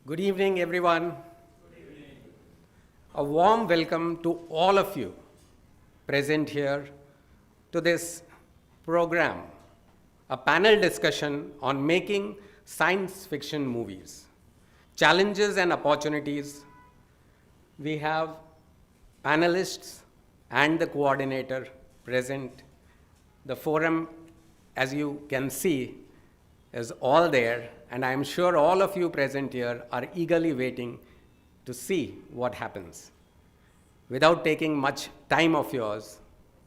Good evening, everyone. A warm welcome to all of you present here to this program, a panel discussion on making science fiction movies, challenges and opportunities. We have panelists and the coordinator present. The forum, as you can see, is all there, and I am sure all of you present here are eagerly waiting to see what happens. Without taking much time of yours,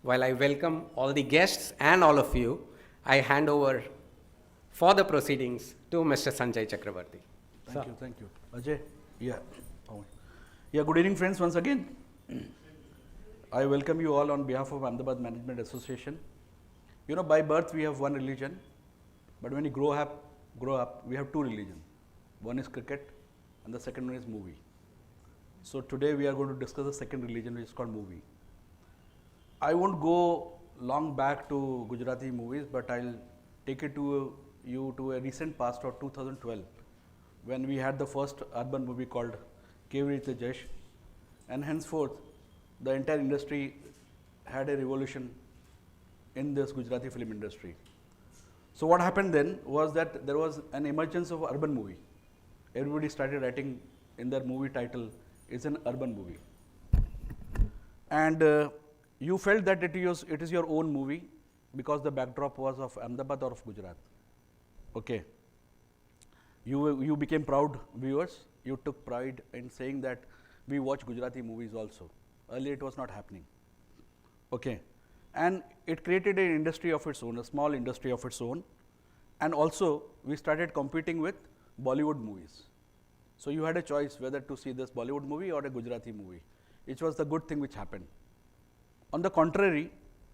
while I welcome all the guests and all of you, I hand over for the proceedings to Mr. Sanjay Chakravarti. Thank you. Ajay, good evening, friends, once again. I welcome you all on behalf of Ahmedabad Management Association. You know, by birth we have one religion, but when you grow up, we have two religions. One is cricket and the second one is movie. So today we are going to discuss the second religion, which is called movie. I won't go long back to Gujarati movies, but I'll take it to you to a recent past of 2012, when we had the first urban movie called 𝐒𝐜𝒊𝒈 𝑺𝒄𝒊, and henceforth the entire industry had a revolution in this Gujarati film industry. So what happened then was that there was an emergence of urban movie. Everybody started writing in their movie title, it's an urban movie. And you felt that it is your own movie because the backdrop was of Ahmedabad or of Gujarat. Okay. You became proud viewers. You took pride in saying that we watch Gujarati movies also. Earlier it was not happening. Okay. And it created an industry of its own, a small industry of its own. And also we started competing with Bollywood movies. So you had a choice whether to see this Bollywood movie or a Gujarati movie, which was the good thing which happened. On the contrary,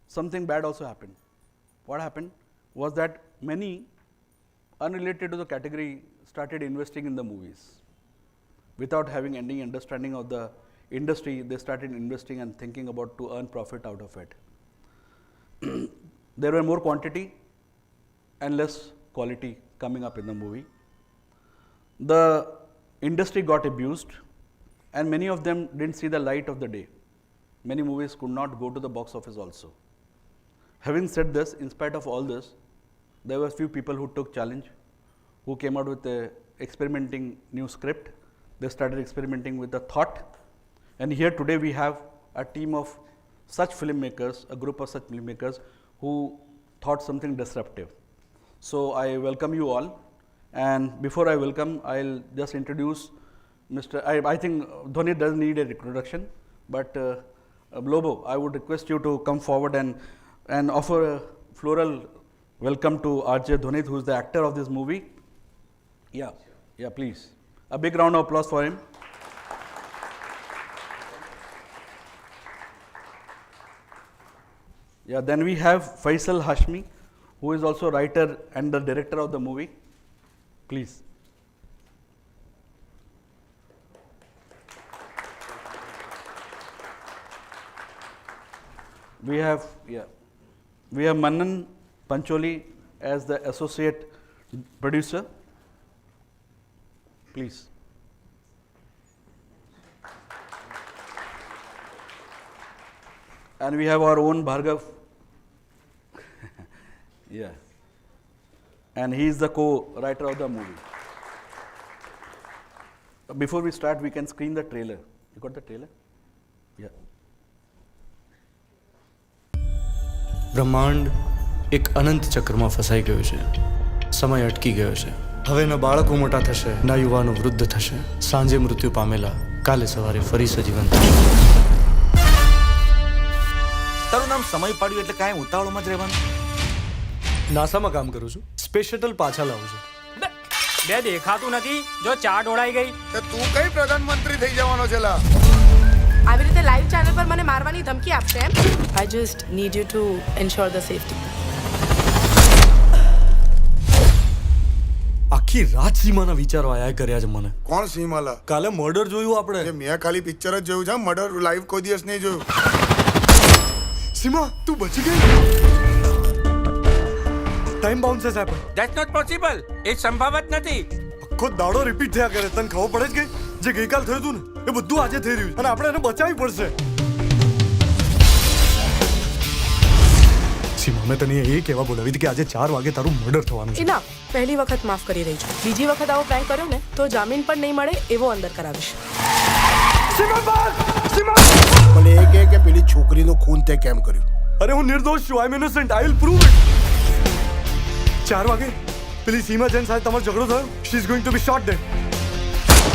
something bad also happened. What happened was that many unrelated to the category started investing in the movies. Without having any understanding of the industry, they started investing and thinking about to earn profit out of it. There were more quantity and less quality coming up in the movie. The industry got abused and many of them didn't see the light of the day. Many movies could not go to the box office also. Having said this, in spite of all this, there were few people who took challenge, who came out with a experimenting new script. They started experimenting with the thought. And here today we have a team of such filmmakers, a group of such filmmakers who thought something disruptive. So I welcome you all. And before I welcome, I'll just introduce Mr. I think Dhoni doesn't need a introduction, but Lobo, I would request you to come forward and offer a floral welcome to RJ Dhoni, who is the actor of this movie. Yeah, please. A big round of applause for him. Yeah, then we have Faisal Hashmi, who is also writer and the director of the movie. Please. We have Manan Pancholi as the associate producer. Please. And we have our own Bhargav. Yeah. And he is the co-writer of the movie. Before we start, we can screen the trailer. You got the trailer? Yeah. બ્રહ્માંડ એક અનંત ચક્રમાં ફસાઈ ગયું છે. સમય અટકી ગયો છે. હવે ન બાળકો મોટા થશે, ન યુવાનો વૃદ્ધ થશે. સાંજે મૃત્યુ પામેલા કાલે સવારે ફરી સજીવન થશે. તારું નામ સમય પાડ્યું એટલે કાંઈ ઉતાવળમાં જ રહેવાનું? નાસામાં કામ કરું છું. સ્પેસ શટલ પાછા લાવું છું. બે દેખાતું નથી. જો ચા ઢોળાઈ ગઈ તો તું કઈ પ્રધાનમંત્રી થઈ જવાનો છે લા? આવી રીતે લાઈવ ચેનલ પર મને મારવાની ધમકી આપશે એમ? I just need you to ensure the safety. આખી રાત સીમાના વિચારો આયા કર્યા છે મને. કોણ સીમાલા? કાલે મર્ડર જોયું આપણે. મેં ખાલી પિક્ચર જ જોયું છે, મર્ડર લાઈવ કોઈ દિવસ નહીં જોયું. સીમા, તું બચી ગઈ? Time bouncers happen. That's not possible. એ સંભવત નથી. આખો દાડો રિપીટ થયા કરે. તને ખબર પડે જ કે જે ગઈકાલ થયું હતું ને એ બધું આજે થઈ રહ્યું છે અને આપણે એને બચાવવી પડશે. સીમા, મેં તને એ કહેવા બોલાવી હતી કે આજે 4 વાગે તારું મર્ડર થવાનું છે. ના, પહેલી વખત માફ કરી રહી છું. બીજી વખત આવો પ્રેન્ક કર્યો ને તો જામીન પણ નહીં મળે એવો અંદર કરાવીશ. ભલે એ કહે કે પેલી છોકરીનું ખૂન તે કેમ કર્યું? અરે હું નિર્દોષ છું. I am innocent. I will prove it. 4 વાગે પેલી સીમા જૈન સાથે તમારો ઝઘડો થયો. She is going to be shot dead.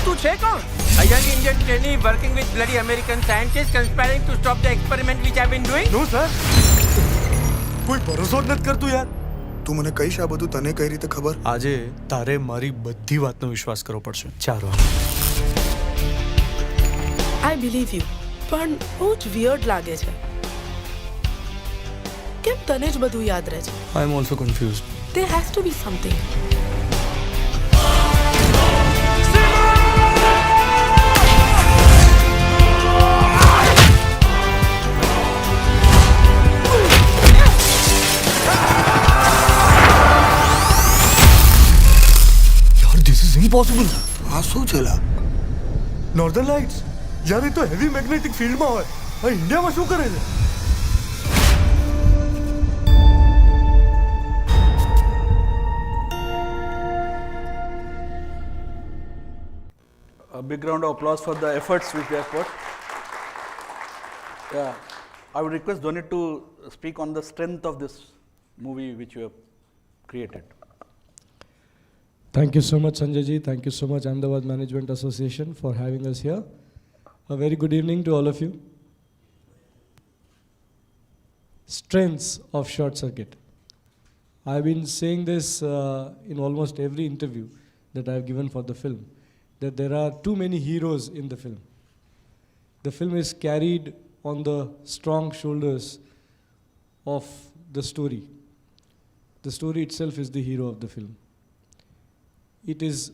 તું છે કોણ? A young Indian trainee working with bloody American scientists conspiring to stop the experiment which I've been doing? No sir, કોઈ ભરોસો જ નથી કરતું યાર. તું મને કહીશ આ બધું તને કઈ રીતે ખબર? આજે તારે મારી બધી વાતનો વિશ્વાસ કરવો પડશે. 4 વાગે. આઈ બિલીવ યુ, પણ બહુ જ વિયર્ડ લાગે છે. કેમ તને જ બધું યાદ રહે છે? I am also confused. There has to be something. This is impossible. આ શું છેલા? Northern lights. યાર એ તો હેવી મેગ્નેટિક ફિલ્ડમાં હોય. આ ઇન્ડિયામાં શું કરે છે? A big round of applause for the efforts which they have put. Yeah, I would request Dhoni to speak on the strength of this movie which you have created. Thank you so much, Sanjay ji. Thank you so much, Ahmedabad Management Association, for having us here. A very good evening to all of you. Strengths of short circuit. I've been saying this in almost every interview that I've given for the film, that there are too many heroes in the film. The film is carried on the strong shoulders of the story. The story itself is the hero of the film. It is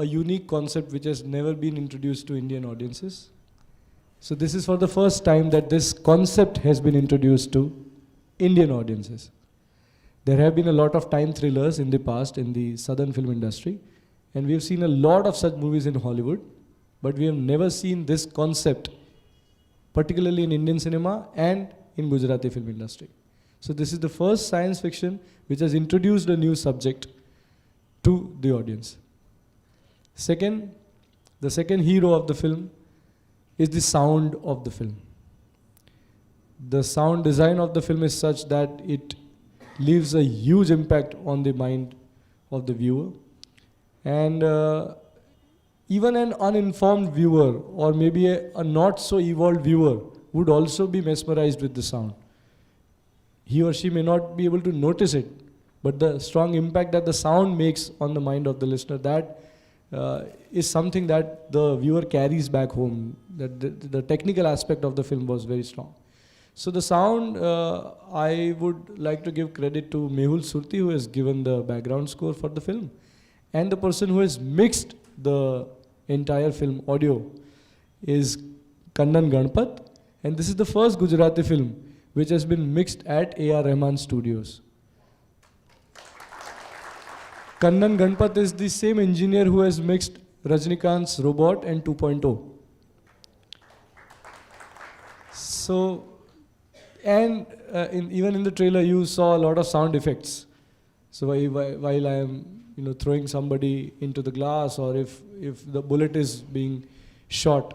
a unique concept which has never been introduced to Indian audiences. So this is for the first time that this concept has been introduced to Indian audiences. There have been a lot of time thrillers in the past in the southern film industry, and we have seen a lot of such movies in Hollywood, but we have never seen this concept, particularly in Indian cinema and in Gujarati film industry. So this is the first science fiction which has introduced a new subject to the audience. Second, the second hero of the film is the sound of the film. The sound design of the film is such that it leaves a huge impact on the mind of the viewer. And even an uninformed viewer or maybe a not so evolved viewer would also be mesmerized with the sound. He or she may not be able to notice it, but the strong impact that the sound makes on the mind of the listener, that is something that the viewer carries back home. That the technical aspect of the film was very strong. So the sound, I would like to give credit to Mehul Surti, who has given the background score for the film, and the person who has mixed the entire film audio is Kannan Ganpat, and this is the first Gujarati film which has been mixed at A.R. Rahman Studios. Kannan Ganpat is the same engineer who has mixed Rajnikant's Robot and 2.0. So, and even in the trailer you saw a lot of sound effects. So while I am throwing somebody into the glass, or if the bullet is being shot,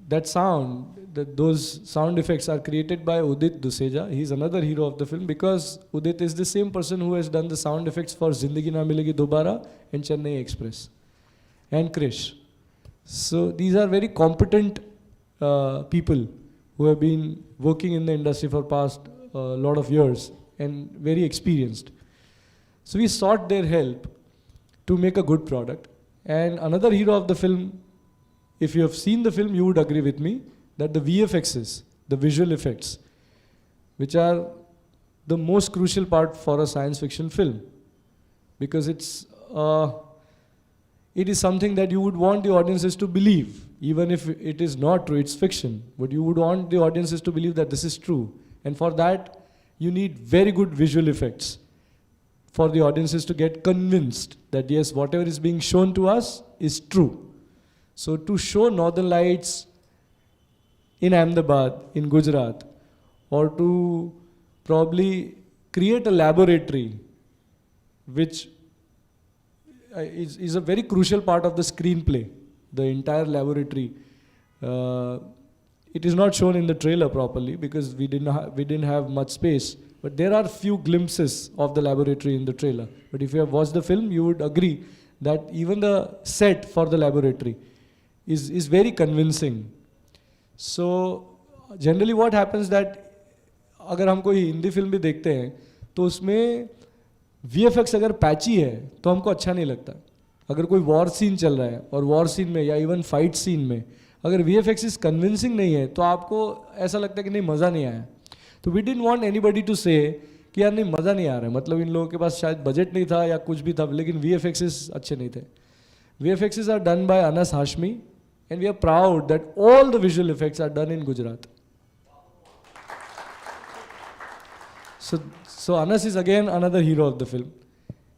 that sound, those sound effects are created by Udit Duseja. He's another hero of the film because Udit is the same person who has done the sound effects for Zindagi Na Milegi Dobara and Chennai Express and Krish. So these are very competent people who have been working in the industry for past lot of years and very experienced. So we sought their help to make a good product. And another hero of the film, if you have seen the film, you would agree with me that the VFXs, the visual effects, which are the most crucial part for a science fiction film, because it is something that you would want the audiences to believe, even if it is not true, it's fiction, but you would want the audiences to believe that this is true. And for that, you need very good visual effects. for the audiences to get convinced that yes, whatever is being shown to us is true. So to show Northern Lights in Ahmedabad, in Gujarat, or to probably create a laboratory which is a very crucial part of the screenplay, the entire laboratory. It is not shown in the trailer properly because we didn't have much space. But there are few glimpses of the laboratory in the trailer. But if you have watched the film, you would agree that even the set for the laboratory is very convincing. So generally what happens that अगर हम कोई Hindi film भी देखते हैं तो उसमें VFX अगर patchy है तो हमको अच्छा नहीं लगता. अगर कोई वॉर सीन चल रहा है और वॉर सीन में या इवन फाइट सीन में अगर VFX इज कन्विंसिंग नहीं है तो आपको ऐसा लगता है कि नहीं मज़ा नहीं आया. तो we didn't want anybody to say कि यार नहीं मज़ा नहीं आ रहा है, मतलब इन लोगों के पास शायद बजट नहीं था या कुछ भी था, लेकिन VFX अच्छे नहीं थे. VFX are done by Anas Hashmi and we are proud that all the visual effects are done in Gujarat. So Anas is again another hero of the film.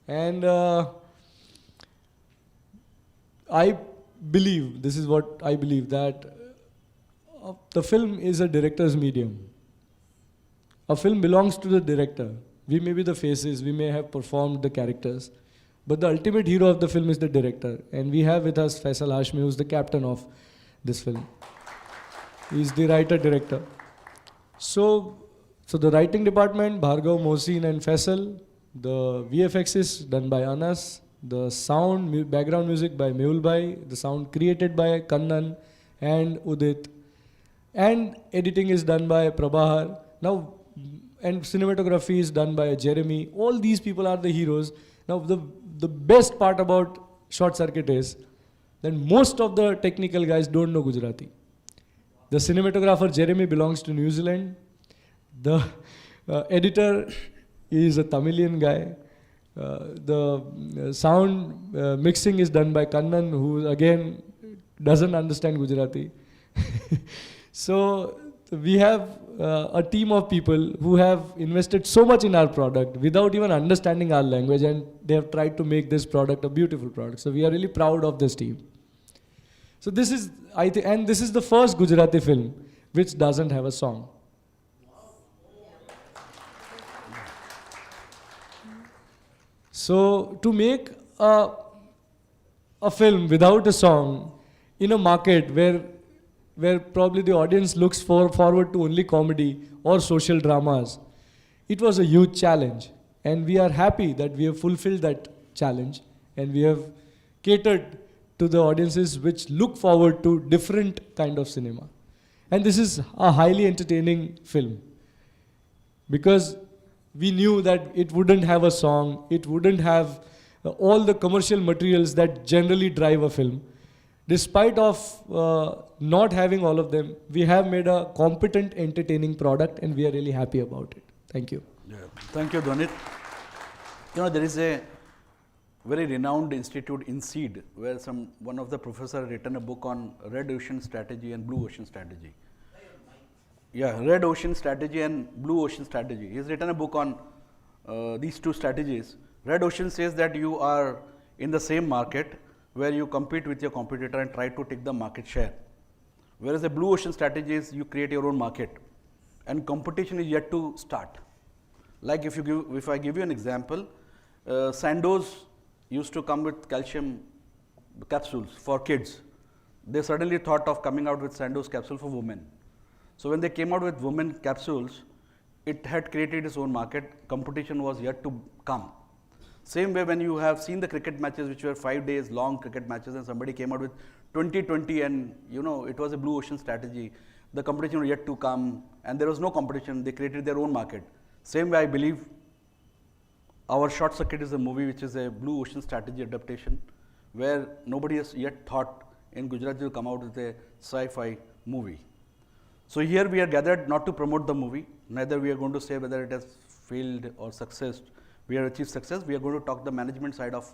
And I believe, this is what I believe, that the film is a director's medium. A film belongs to the director. We may be the faces, we may have performed the characters, but the ultimate hero of the film is the director. And we have with us Faisal Hashmi, who is the captain of this film. He is the writer-director. So the writing department, Bhargav, Mohsin and Faisal. The VFX is done by Anas. The sound, background music by Mehul Bhai. The sound created by Kannan and Udit. And editing is done by Prabhar. Now, and cinematography is done by Jeremy. All these people are the heroes. Now, the best part about Short Circuit is that most of the technical guys don't know Gujarati. The cinematographer Jeremy belongs to New Zealand. The editor is a Tamilian guy. The sound mixing is done by Kannan, who again doesn't understand Gujarati. So we have a team of people who have invested so much in our product without even understanding our language, and they have tried to make this product a beautiful product. So we are really proud of this team. So this is, and this is the first Gujarati film which doesn't have a song. So to make a film without a song in a market where probably the audience looks forward to only comedy or social dramas, it was a huge challenge. And we are happy that we have fulfilled that challenge and we have catered to the audiences which look forward to different kind of cinema. And this is a highly entertaining film because we knew that it wouldn't have a song, it wouldn't have all the commercial materials that generally drive a film. Despite of not having all of them, we have made a competent, entertaining product and we are really happy about it. Thank you. Yeah. Thank you, Dhwanit. You know, there is a very renowned institute in SEED where one of the professors written a book on red ocean strategy and blue ocean strategy. Yeah, red ocean strategy and blue ocean strategy. He's written a book on these two strategies. Red ocean says that you are in the same market where you compete with your competitor and try to take the market share. Whereas the blue ocean strategy is you create your own market and competition is yet to start. Like if I give you an example, Sandoz used to come with calcium capsules for kids. They suddenly thought of coming out with Sandoz capsule for women. So when they came out with women capsules, it had created its own market. Competition was yet to come. Same way when you have seen the cricket matches, which were 5 days long cricket matches, and somebody came out with 2020 and you know it was a blue ocean strategy. The competition was yet to come and there was no competition. They created their own market. Same way I believe our Short Circuit is a movie which is a blue ocean strategy adaptation where nobody has yet thought in Gujarat will come out with a sci-fi movie. So here we are gathered not to promote the movie, neither we are going to say whether it has failed or success. We have achieved success. We are going to talk the management side of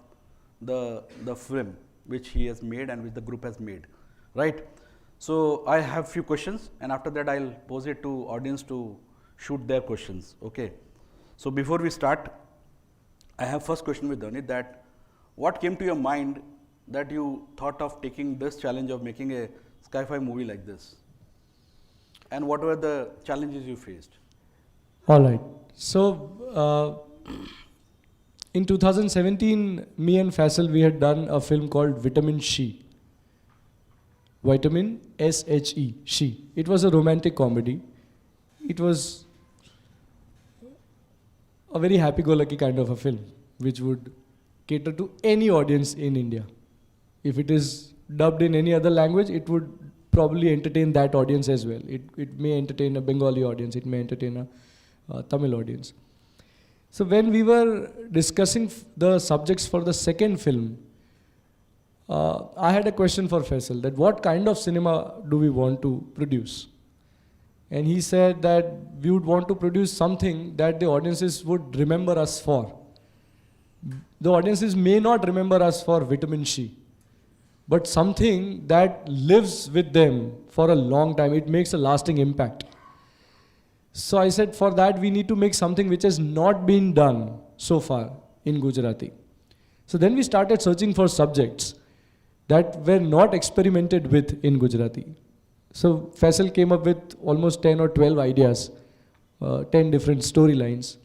the film which he has made and which the group has made, right? So I have few questions and after that I'll pose it to audience to shoot their questions, okay? So before we start, I have first question with Dhanit, that what came to your mind that you thought of taking this challenge of making a sci-fi movie like this? And what were the challenges you faced? All right. So, in 2017, me and Faisal, we had done a film called Vitamin She. Vitamin S-H-E, She. It was a romantic comedy. It was a very happy-go-lucky kind of a film, which would cater to any audience in India. If it is dubbed in any other language, it would probably entertain that audience as well. It may entertain a Bengali audience, it may entertain a Tamil audience. So when we were discussing the subjects for the second film, I had a question for Faisal, that what kind of cinema do we want to produce? And he said that we would want to produce something that the audiences would remember us for. The audiences may not remember us for Vitamin She, but something that lives with them for a long time. It makes a lasting impact. So I said, for that we need to make something which has not been done so far in Gujarati. So then we started searching for subjects that were not experimented with in Gujarati. So Faisal came up with almost 10 or 12 ideas, 10 different storylines.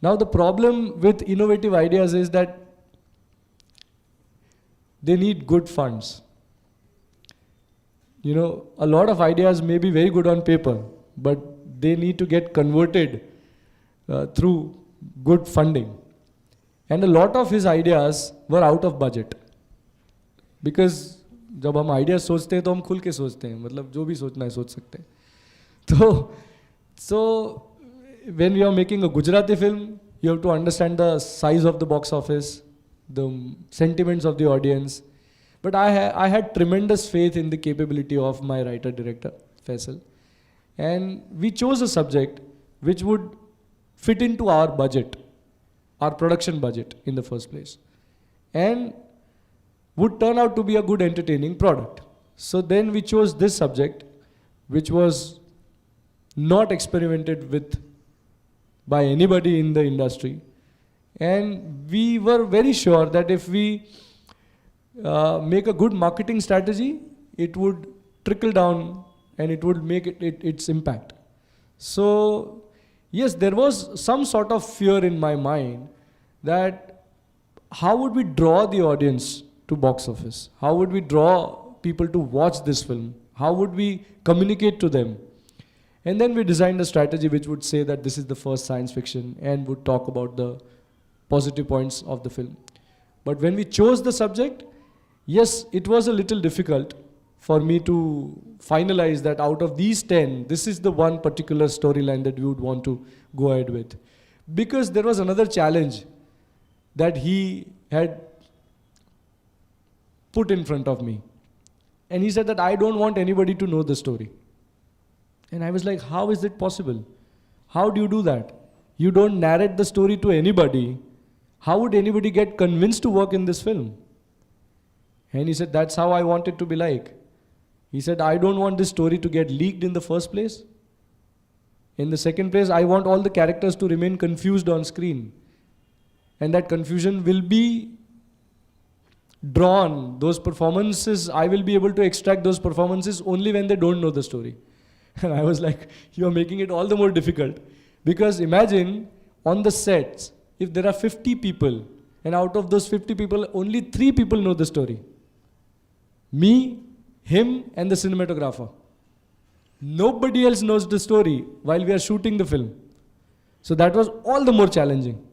Now the problem with innovative ideas is that they need good funds. You know, a lot of ideas may be very good on paper, but they need to get converted through good funding. And a lot of his ideas were out of budget. Because जब हम idea सोचते हैं तो हम खुल के सोचते हैं, मतलब जो भी सोचना है सोच सकते हैं. So when we are making a Gujarati film, you have to understand the size of the box office, the sentiments of the audience. But I had tremendous faith in the capability of my writer-director, Faisal. And we chose a subject which would fit into our budget, our production budget in the first place, and would turn out to be a good entertaining product. So then we chose this subject, which was not experimented with by anybody in the industry. And we were very sure that if we make a good marketing strategy, it would trickle down and it would make its impact. So yes, there was some sort of fear in my mind that how would we draw the audience to box office? How would we draw people to watch this film? How would we communicate to them? And then we designed a strategy which would say that this is the first science fiction and would talk about the positive points of the film. But when we chose the subject, yes, it was a little difficult for me to finalize that out of these 10, this is the one particular storyline that we would want to go ahead with. Because there was another challenge that he had put in front of me. And he said that I don't want anybody to know the story. And I was like, how is it possible? How do you do that? You don't narrate the story to anybody. How would anybody get convinced to work in this film? And he said, that's how I want it to be like. He said, I don't want this story to get leaked in the first place. In the second place, I want all the characters to remain confused on screen. And that confusion will be drawn. Those performances, I will be able to extract those performances only when they don't know the story. And I was like, you are making it all the more difficult. Because imagine on the sets, if there are 50 people, and out of those 50 people, only 3 people know the story. Me, him, and the cinematographer. Nobody else knows the story while we are shooting the film. So that was all the more challenging.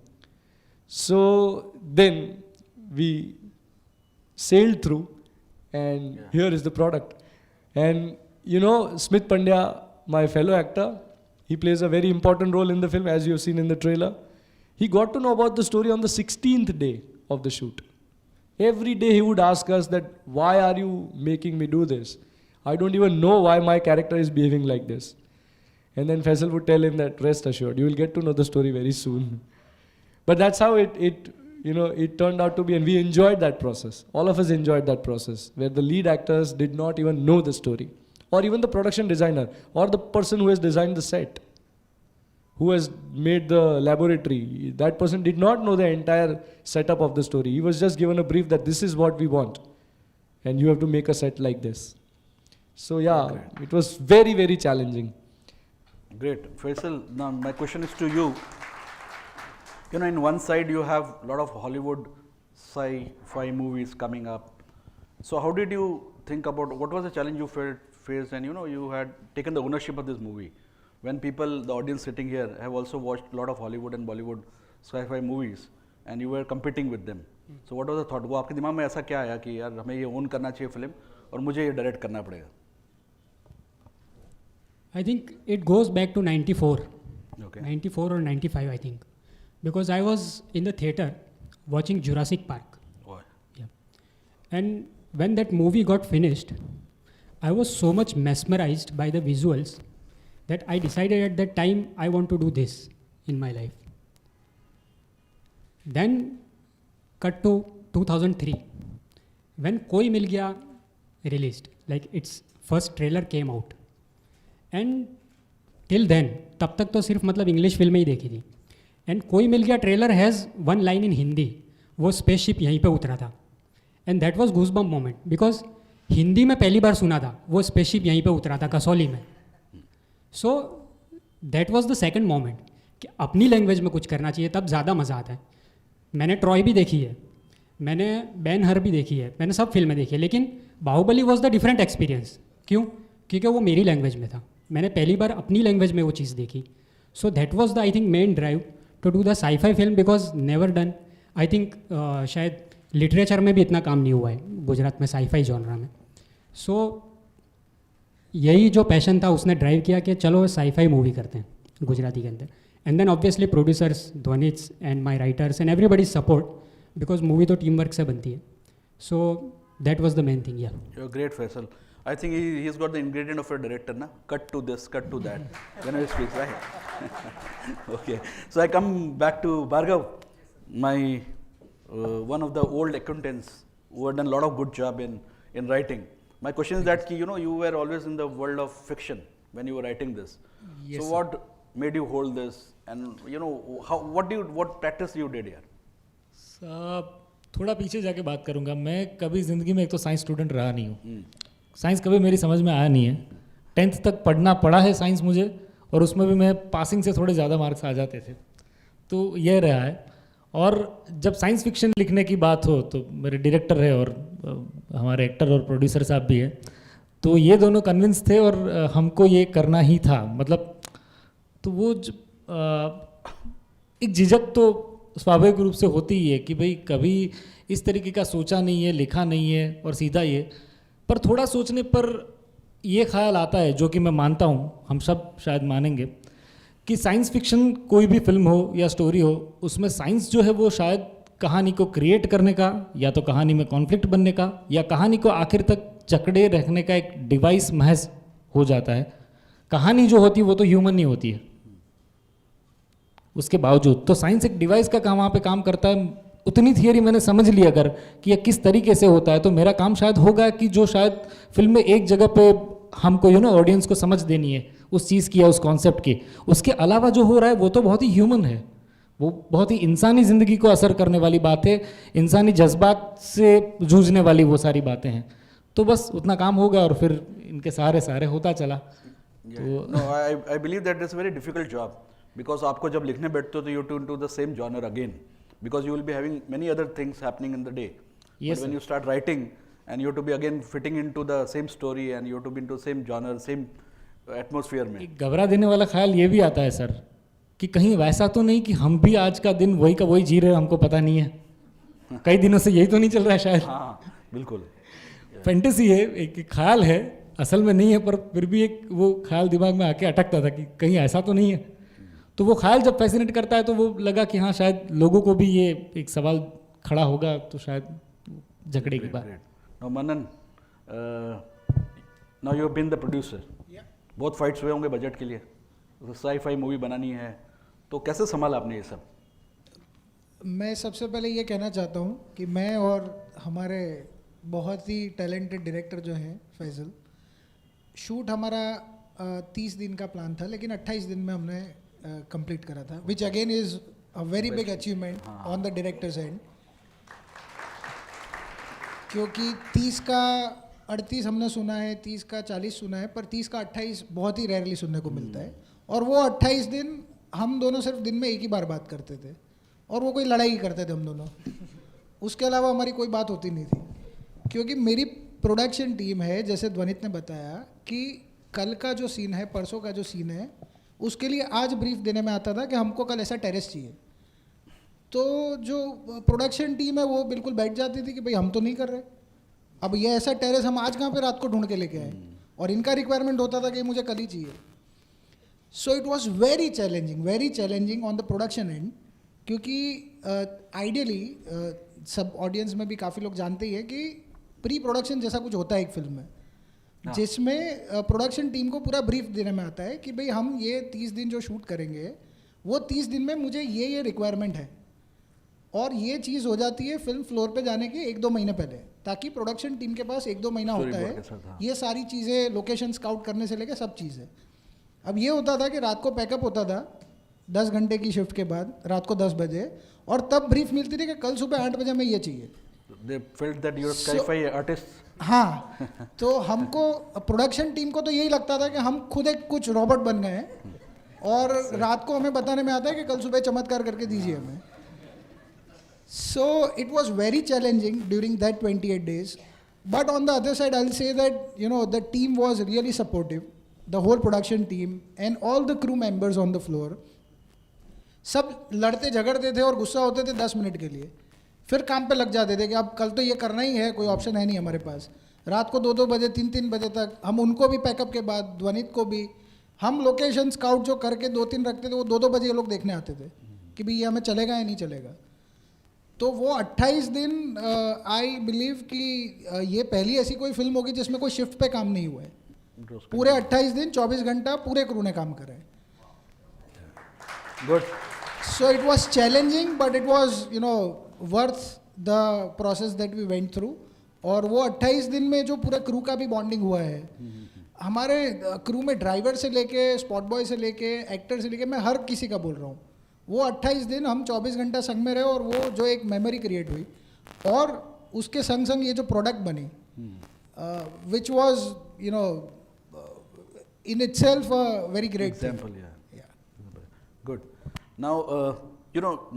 So then we sailed through, and here is the product. And you know, Smith Pandya, my fellow actor, he plays a very important role in the film, as you have seen in the trailer. He got to know about the story on the 16th day of the shoot. Every day he would ask us that, why are you making me do this? I don't even know why my character is behaving like this. And then Faisal would tell him that, rest assured, you will get to know the story very soon. But that's how it turned out to be, and we enjoyed that process. All of us enjoyed that process, where the lead actors did not even know the story, or even the production designer, or the person who has designed the set, who has made the laboratory. That person did not know the entire setup of the story. He was just given a brief that this is what we want, and you have to make a set like this. So yeah, it was very, very challenging. Great. Faisal, now my question is to you. You know, in one side you have a lot of Hollywood sci-fi movies coming up. So how did you think about, what was the challenge you faced, and you know, you had taken the ownership of this movie? When people, the audience sitting here, have also watched a lot of Hollywood and Bollywood sci-fi movies, and you were competing with them. So what was the thought? वो आपके दिमाग में ऐसा क्या आया कि यार हमें ये own करना चाहिए फिल्म और मुझे ये डायरेक्ट करना पड़ेगा? I think it goes back to 94. Okay. 94 or 95, I think. Because I was in the theater watching Jurassic Park. Oh. Yeah. And when that movie got finished, I was so much mesmerized by the visuals that I decided at that time I want to do this in my life. Then cut to 2003 when Koi Mil Gaya released, like its first trailer came out. And till then, तब तक तो सिर्फ मतलब English फिल्में ही देखी थी. And कोई मिल गया trailer has one line in Hindi, वो स्पेसशिप यहीं पे उतरा था. And that was goosebump moment because Hindi में पहली बार सुना था, वो स्पेसशिप यहीं पे उतरा था कसौली में. So that was the second moment कि अपनी लैंग्वेज में कुछ करना चाहिए, तब ज़्यादा मज़ा आता है. मैंने ट्रॉय भी देखी है, मैंने बैन हर भी देखी है, मैंने सब फिल्में देखी है, लेकिन Baahubali was the different experience. क्यों? क्योंकि वो मेरी लैंग्वेज में था, मैंने पहली बार अपनी लैंग्वेज में वो चीज़ देखी. So that was the I think main drive to do the sci-fi film because never done. I think शायद लिटरेचर में भी इतना काम नहीं हुआ है गुजरात में साई-फाई जॉनरा में. सो यही जो पैशन था उसने ड्राइव किया कि चलो साई-फाई मूवी करते हैं गुजराती के अंदर. And then obviously producers Dhvanit's and my writers and everybody support because movie तो टीम वर्क से बनती है. So that was the main thing. Yeah great Faisal. I think he's got the ingredient of a director, na? Cut to this, cut to that. When he speaks, right? Okay. So I come back to Bhargav, my one of the old acquaintance who had done a lot of good job in writing. My question is that you know you were always in the world of fiction when you were writing this. Yes, so what made you hold this, and you know what practice you did here? थोड़ा पीछे जाके बात करूँगा. मैं कभी ज़िंदगी में एक तो साइंस स्टूडेंट रहा नहीं हूँ. साइंस कभी मेरी समझ में आया नहीं है. 10th तक पढ़ना पड़ा है साइंस मुझे, और उसमें भी मैं पासिंग से थोड़े ज़्यादा मार्क्स आ जाते थे, तो यह रहा है. और जब साइंस फिक्शन लिखने की बात हो तो मेरे डायरेक्टर है और हमारे एक्टर और प्रोड्यूसर साहब भी है, तो ये दोनों कन्विंस थे और हमको ये करना ही था. मतलब तो वो एक झिझक तो स्वाभाविक रूप से होती ही है कि भाई कभी इस तरीके का सोचा नहीं है, लिखा नहीं है और सीधा ये. पर थोड़ा सोचने पर ये ख्याल आता है, जो कि मैं मानता हूँ, हम सब शायद मानेंगे, कि साइंस फिक्शन कोई भी फिल्म हो या स्टोरी हो, उसमें साइंस जो है वो शायद कहानी को क्रिएट करने का, या तो कहानी में कॉन्फ्लिक्ट बनने का, या कहानी को आखिर तक जकड़े रखने का एक डिवाइस महज हो जाता है. कहानी जो होती है वो तो ह्यूमन नहीं होती है उसके बावजूद. तो साइंस एक डिवाइस का काम वहाँ पे काम करता है. उतनी थियरी मैंने समझ ली अगर कि यह किस तरीके से होता है, तो मेरा काम शायद होगा कि जो शायद फिल्म में एक जगह पे हमको ऑडियंस को समझ देनी है उस चीज़ की या उस कॉन्सेप्ट की. उसके अलावा जो हो रहा है वो तो बहुत ही ह्यूमन है, वो बहुत ही इंसानी ज़िंदगी को असर करने वाली बात है, इंसानी जज्बात से जूझने वाली वो सारी बातें हैं. तो बस उतना काम होगा और फिर इनके सहारे होता चला. No, I believe that it's a very difficult job because आपको जब लिखने बैठते हो तो you tune to the same genre again because you will be having many other things happening in the day. Yes, but when you start writing and you have to be again fitting into the same story and you have to be into same genre, same atmosphere में. एक घबरा देने वाला ख्याल ये भी आता है सर कि कहीं वैसा तो नहीं कि हम भी आज का दिन वही का वही जी रहे, हमको पता नहीं है. कई दिनों से यही तो नहीं चल रहा है शायद. हाँ बिल्कुल. फैंटेसी है, एक ख्याल है, असल में नहीं है, पर फिर भी एक वो ख्याल दिमाग में आके अटकता था कि कहीं ऐसा तो नहीं है. तो वो ख्याल जब फैसिनेट करता है तो वो लगा कि हाँ शायद लोगों को भी ये एक सवाल खड़ा होगा, तो शायद झगड़े की बात. Now Manan, now you have been the producer. बहुत फाइट्स हुए होंगे बजट के लिए, साई-फाई मूवी बनानी है, तो कैसे संभाला आपने ये सब? मैं सबसे पहले ये कहना चाहता हूँ कि मैं और हमारे बहुत ही टैलेंटेड डायरेक्टर जो हैं फैजल, शूट हमारा 30 दिन का प्लान था, लेकिन 28 दिन में हमने कंप्लीट करा था, which again is a very big achievement on the directors and, क्योंकि 30 का 38 हमने सुना है, 30 का 40 सुना है, पर 30 का 28 बहुत ही रेयरली सुनने को मिलता है। और वो 28 दिन हम दोनों सिर्फ दिन में एक ही बार बात करते थे, और वो कोई लड़ाई ही करते थे हम दोनों, उसके अलावा हमारी कोई बात होती नहीं थी। क्योंकि मेरी प्रोडक्शन टीम है, जैसे ध्वनित ने बताया कि कल का जो सीन है, परसों का जो सीन है, उसके लिए आज ब्रीफ देने में आता था कि हमको कल ऐसा टेरेस चाहिए। तो जो प्रोडक्शन टीम है वो बिल्कुल बैठ जाती थी कि भाई हम तो नहीं कर रहे, अब ये ऐसा टेरेस हम आज कहाँ पे रात को ढूंढ के लेके आए, और इनका रिक्वायरमेंट होता था कि मुझे कल ही चाहिए। सो it was very challenging on the production and, क्योंकि आइडियली सब ऑडियंस में भी काफ़ी लोग जानते ही हैं कि प्री प्रोडक्शन जैसा कुछ होता है एक फिल्म में, जिसमें प्रोडक्शन टीम को पूरा ब्रीफ देने में आता है कि भाई हम ये 30 दिन जो शूट करेंगे, वो 30 दिन में मुझे ये रिक्वायरमेंट है, और ये चीज़ हो जाती है फिल्म फ्लोर पे जाने के 1-2 महीने पहले, ताकि प्रोडक्शन टीम के पास 1-2 महीना होता है ये सारी चीज़ें, लोकेशन स्काउट करने से लेकर सब चीज़ें। अब ये होता था कि रात को पैकअप होता था 10 घंटे की शिफ्ट के बाद, रात को 10 बजे, और तब ब्रीफ मिलती थी कि कल सुबह 8 बजे हमें ये चाहिए। They felt that you are sci-fi artists. हाँ, तो हमको प्रोडक्शन टीम को तो यही लगता था कि हम खुद एक कुछ रॉबोट बन गए हैं, और रात को हमें बताने में आता है कि कल सुबह चमत्कार करके दीजिए हमें। So it was very challenging during that 28 days. But on the other side, I'll say that, you know, the team was really supportive. The whole production team and all the crew members on the floor. सब लड़ते झगड़ते थे और गुस्सा होते थे 10 minute के लिए, फिर काम पे लग जाते थे कि अब कल तो ये करना ही है, कोई ऑप्शन है नहीं हमारे पास। रात को 2-2 बजे 3-3 बजे तक हम उनको भी पैकअप के बाद, ध्वनित को भी, हम लोकेशन स्काउट जो करके 2-3 रखते थे, वो 2-2 बजे ये लोग देखने आते थे कि भाई ये हमें चलेगा या नहीं चलेगा। तो वो 28 दिन आई बिलीव कि ये पहली ऐसी कोई फिल्म होगी जिसमें कोई शिफ्ट पे काम नहीं हुआ है। पूरे 28 दिन 24 घंटा पूरे क्रू ने काम करा है। Good. So it was challenging, but it was worth the process that we went through. और वो 28 दिन में जो पूरे क्रू का भी बॉन्डिंग हुआ है, हमारे क्रू में ड्राइवर से लेके, स्पॉट बॉय से लेके, एक्टर से लेके, मैं हर किसी का बोल रहा हूँ, वो 28 दिन हम 24 घंटा संग में रहे, और वो जो एक मेमोरी क्रिएट हुई, और उसके संग संग ये जो प्रोडक्ट बनी, which was in itself a very great example thing. Yeah. Good. Now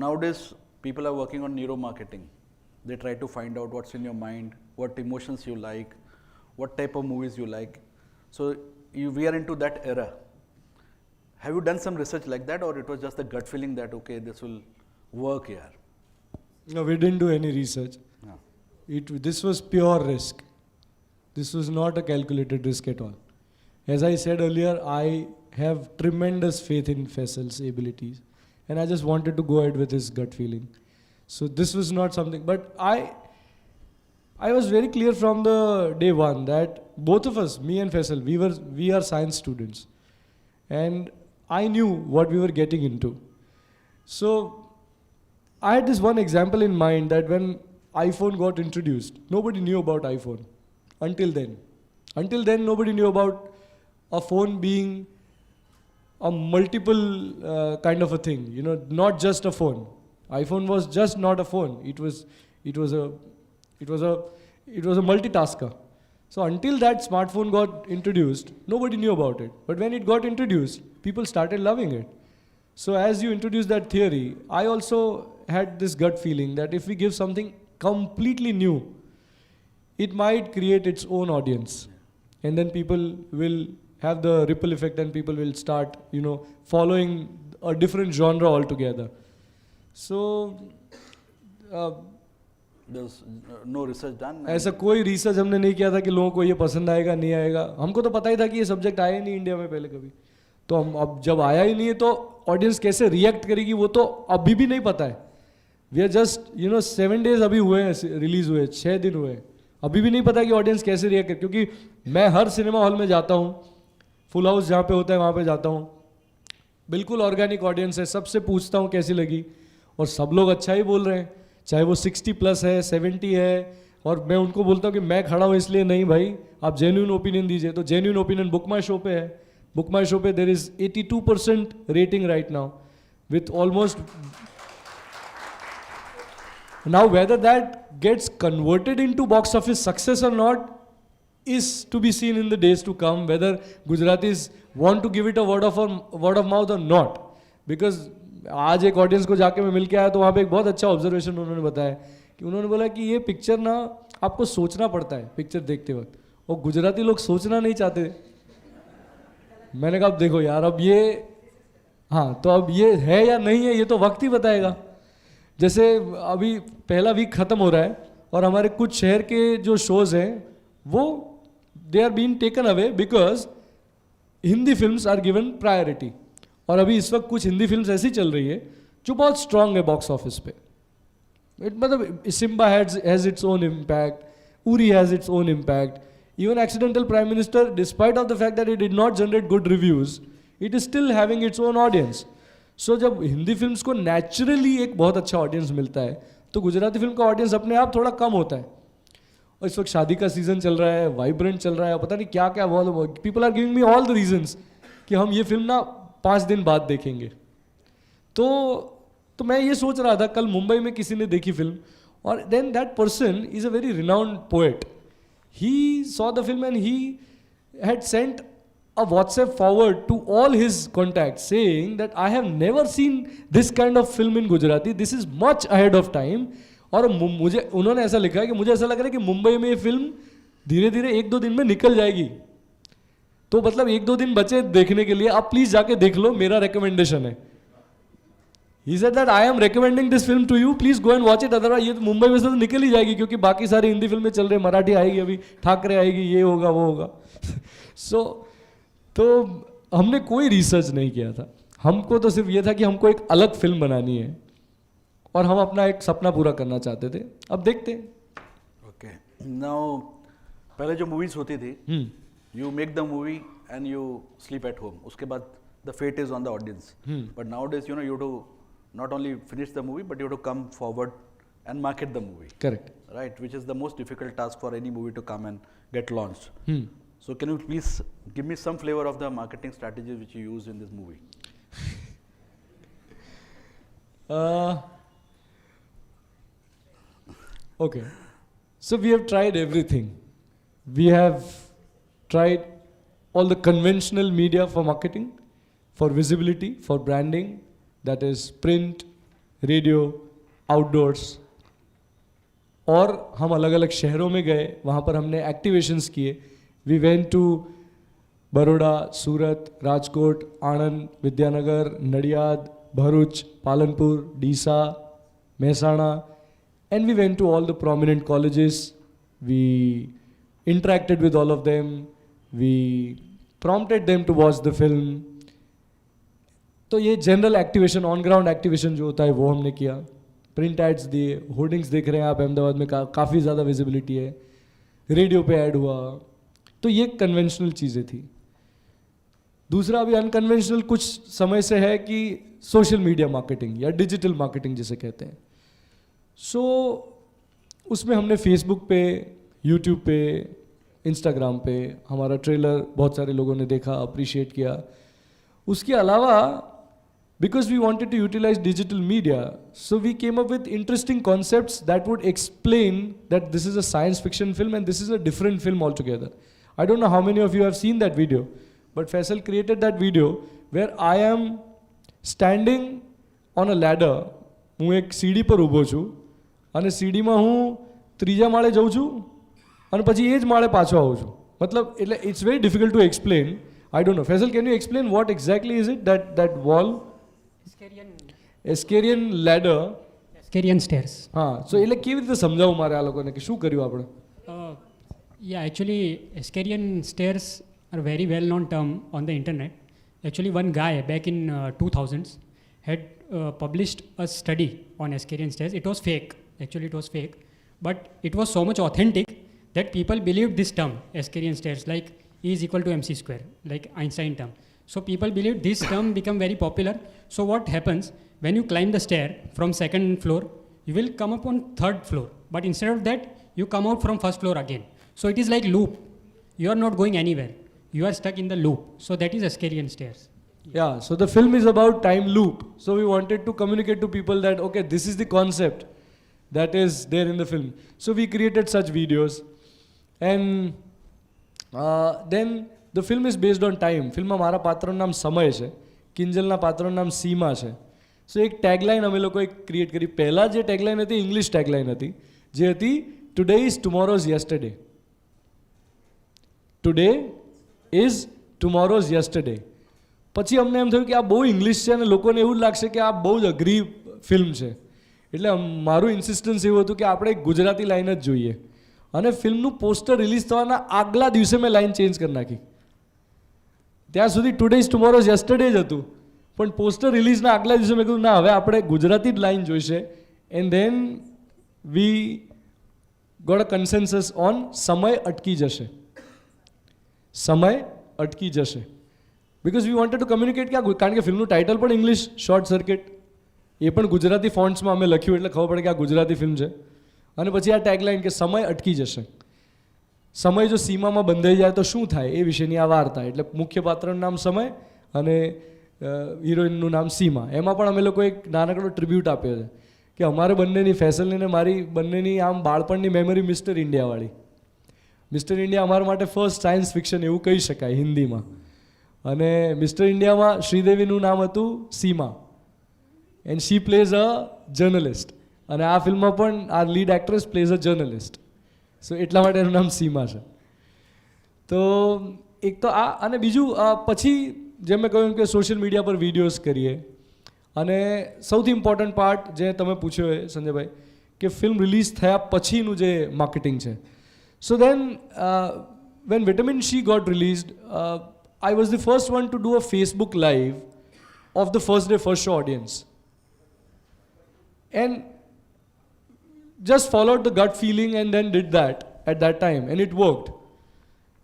nowadays people are working on neuromarketing. They try to find out what's in your mind, what emotions you like, what type of movies you like. So we are into that era. Have you done some research like that, or it was just a gut feeling that okay, this will work here? No, we didn't do any research. No. This was pure risk. This was not a calculated risk at all. As I said earlier, I have tremendous faith in Faisal's abilities, and I just wanted to go ahead with his gut feeling. So this was not something, but I was very clear from the day one that both of us, me and Faisal, we are science students, and I knew what we were getting into. So I had this one example in mind that when iPhone got introduced, nobody knew about iPhone until then. Until then, nobody knew about a phone being a multiple kind of a thing, not just a phone. iPhone was just not a phone. It was a multitasker. So until that smartphone got introduced, nobody knew about it. But when it got introduced, people started loving it. So as you introduce that theory, I also had this gut feeling that if we give something completely new, it might create its own audience, and then people will have the ripple effect, and people will start, following a different genre altogether. So there's no research done. ऐसा कोई research हमने नहीं किया था कि लोगों को ये पसंद आएगा नहीं आएगा। हमको तो पता ही था कि ये सब्जेक्ट आया नहीं इंडिया में पहले कभी, तो हम अब जब आया ही नहीं है तो ऑडियंस कैसे रिएक्ट करेगी वो तो अभी भी नहीं पता है। वी आर जस्ट 7 days अभी हुए हैं, रिलीज हुए 6 दिन हुए, अभी भी नहीं पता कि ऑडियंस कैसे रिएक्ट करे। क्योंकि मैं हर सिनेमा हॉल में जाता हूँ, फुल हाउस जहाँ पे होता है वहाँ पे जाता हूँ, बिल्कुल ऑर्गेनिक ऑडियंस है, सबसे पूछता हूँ कैसी लगी, और सब लोग अच्छा ही बोल रहे हैं, चाहे वो 60+ है, 70 है। और मैं उनको बोलता हूँ कि मैं खड़ा हूँ इसलिए नहीं भाई, आप जेन्युइन ओपिनियन दीजिए। तो जेन्युइन ओपिनियन बुक माई शो पे है, Book My Show पे there is 82% rating right now, with almost. Now whether that gets converted into box office success or not is to be seen in the days to come, whether Gujaratis want to give it a word of mouth or not. Because आज एक audience को जाके मैं मिल के आया तो वहाँ पे एक बहुत अच्छा ऑब्जर्वेशन उन्होंने बताया कि उन्होंने बोला कि ये पिक्चर ना आपको सोचना पड़ता है पिक्चर देखते वक्त, और गुजराती लोग सोचना नहीं चाहते। मैंने कहा अब देखो यार, अब ये हाँ तो अब ये है या नहीं है ये तो वक्त ही बताएगा। जैसे अभी पहला वीक ख़त्म हो रहा है और हमारे कुछ शहर के जो शोज़ हैं वो they are being taken away because Hindi films are given priority. और अभी इस वक्त कुछ हिंदी फिल्म्स ऐसी चल रही है जो बहुत स्ट्रांग है बॉक्स ऑफिस पे। मतलब Simba has its own impact, Uri has its own impact, even accidental prime minister despite of the fact that it did not generate good reviews, it is still having its own audience. So जब Hindi films को naturally एक बहुत अच्छा audience मिलता है तो Gujarati film का audience अपने आप थोड़ा कम होता है। और इस वक्त शादी का सीजन चल रहा है, वाइब्रेंट चल रहा है, पता नहीं क्या क्या बहुत, people are giving me all the reasons कि हम ये फिल्म ना 5 दिन बाद देखेंगे। तो मैं ये सोच रहा था कल मुंबई में किसी ने देखी फिल्म, और then that person is a very renowned poet, he saw the film and he had sent a WhatsApp forward to all his contacts saying that I have never seen this kind of film in Gujarati, this is much ahead of time। और मुझे उन्होंने ऐसा लिखा है कि मुझे ऐसा लग रहा है कि मुंबई में ये फिल्म धीरे धीरे 1-2 दिन में निकल जाएगी। तो मतलब 1-2 दिन बचे देखने के लिए, आप प्लीज जाके देख लो, मेरा रिकमेंडेशन है। He said that I am recommending this film to you, please go and watch it, otherwise ये तो मुंबई में से तो निकल ही जाएगी क्योंकि बाकी सारी हिंदी फिल्में चल रही, मराठी आएगी, अभी ठाकरे आएगी, ये होगा वो होगा। तो हमने कोई रिसर्च नहीं किया था, हमको तो सिर्फ ये था कि हमको एक अलग फिल्म बनानी है और हम अपना एक सपना पूरा करना चाहते थे। अब देखते हैं। ओके, नाउ पहले जो मूवीज होती थी, you make the movie and you sleep at home, उसके बाद the fate is on the audience. But nowadays you know you to not only finish the movie but you to come forward and market the movie. Correct, right, which is the most difficult task for any movie to come and get launched. So can you please give me some flavor of the marketing strategies which you used in this movie? Okay, so we have tried everything. We have tried all the conventional media for marketing, for visibility, for branding, that is print, radio, outdoors. और हम अलग अलग शहरों में गए, वहाँ पर हमने एक्टिवेशंस किए। We went to Baroda, Surat, Rajkot, Anand, Vidyanagar, Nadiyad, Bharuch, Palanpur, Disa, Mehsana, and we went to all the prominent colleges. We interacted with all of them. We prompted them to watch the film. तो ये general activation, on ground activation जो होता है वो हमने किया। Print ads दिए, hoardings देख रहे हैं आप अहमदाबाद में, काफ़ी ज़्यादा विजिबिलिटी है, रेडियो पे ऐड हुआ। तो ये कन्वेंशनल चीज़ें थी। दूसरा अभी अनकन्वेंशनल कुछ समय से है कि सोशल मीडिया मार्केटिंग या डिजिटल मार्केटिंग जिसे कहते हैं। सो उसमें हमने फेसबुक पे, यूट्यूब पे, इंस्टाग्राम पे हमारा ट्रेलर बहुत सारे लोगों ने देखा, अप्रिशिएट किया। उसके अलावा because we wanted to utilize digital media, so we came up with interesting concepts that would explain that this is a science fiction film and this is a different film altogether. I don't know how many of you have seen that video, but Faisal created that video where I am standing on a ladder. હું એક સીડી પર ઊભો છું અને સીડીમાં હું ત્રીજા માળે જઉં છું અને પછી એ જ માળે પાછો આવું છું. મતલબ એટલે it's very difficult to explain. I don't know. Faisal, can you explain what exactly is it, that wall? Eskarian ladder. Eskarian stairs. હા, so એટલે કેવી રીતે સમજાવું મારે આ લોકોને કે શું કર્યું આપણે? Yeah, actually, Eskarian stairs are a very well-known term on the internet. Actually, one guy back in 2000s had published a study on Eskarian stairs. It was fake. Actually, it was fake. But it was so much authentic that people believed this term, Eskarian stairs, like E is equal to mc square, like Einstein term. So people believed this term become very popular. So what happens, when you climb the stair from second floor, you will come up on third floor. But instead of that, you come out from first floor again. So it is like loop. You are not going anywhere. you are stuck in the loop. So that is Ascarian stairs. Yeah, so the film is about time loop. So we wanted to communicate to people that, okay, this is the concept that is there in the film. So we created such videos. And then the film is based on time. film માં મારા પાત્રનું નામ સમય છે, કિંજલના પાત્રનું નામ સીમા છે. સો એક tagline અમે લોકોએ ક્રિએટ કરી. પહેલાં જે ટેગલાઇન હતી ઇંગ્લિશ ટેગલાઇન હતી, જે હતી today is tomorrow's yesterday. Today is tomorrow's yesterday. પછી અમને એમ થયું કે આ બહુ ઇંગ્લિશ છે અને લોકોને એવું લાગશે કે આ બહુ જ અઘરી ફિલ્મ છે. એટલે મારું ઇન્સિસ્ટન્સ એવું હતું કે આપણે એક ગુજરાતી લાઈન જ જોઈએ. અને ફિલ્મનું પોસ્ટર રિલીઝ થવાના આગલા દિવસે મેં લાઈન ચેન્જ કરી નાખી. ત્યાં સુધી ટુડે ઇઝ ટુમોરોઝ યસ્ટરડે જ હતું, પણ પોસ્ટર રિલીઝના આગલા દિવસે મેં કીધું ના, હવે આપણે ગુજરાતી જ લાઈન જોઈશે. And then we got a consensus on સમય અટકી જશે. સમય અટકી જશે. Because we wanted to communicate કે કારણ કે ફિલ્મનું ટાઇટલ પણ ઇંગ્લિશ, શોર્ટ સર્કિટ, એ પણ ગુજરાતી ફોન્ટ્સમાં અમે લખ્યું એટલે ખબર પડે કે આ ગુજરાતી ફિલ્મ છે. અને પછી આ ટેગલાઇન કે સમય અટકી જશે. સમય જો સીમામાં બંધાઈ જાય તો શું થાય એ વિશેની આ વાર્તા. એટલે મુખ્ય પાત્રનું નામ સમય અને હિરોઈનનું નામ સીમા. એમાં પણ અમે લોકો એક નાનકડો ટ્રિબ્યુટ આપ્યો છે કે અમારે બંનેની, ફેસલની ને મારી બંનેની આમ બાળપણની મેમરી મિસ્ટર ઇન્ડિયાવાળી. મિસ્ટર ઇન્ડિયા અમારા માટે ફર્સ્ટ સાયન્સ ફિક્શન એવું કહી શકાય હિન્દીમાં. અને મિસ્ટર ઇન્ડિયામાં શ્રીદેવીનું નામ હતું Seema, and she plays a journalist. અને આ ફિલ્મમાં પણ આ lead actress plays a journalist. So એટલા માટે એનું નામ સીમા છે. તો એક તો આ, અને બીજું પછી જેમ મેં કહ્યું કે સોશિયલ મીડિયા પર વિડીયોઝ કરીએ. અને સૌથી ઇમ્પોર્ટન્ટ પાર્ટ જે તમે પૂછ્યો એ સંજયભાઈ, કે ફિલ્મ રિલીઝ થયા પછીનું જે માર્કેટિંગ છે. So then when Vitamin She got released, I was the first one to do a Facebook live of the first day first show audience, and just followed the gut feeling and then did that at that time, and it worked.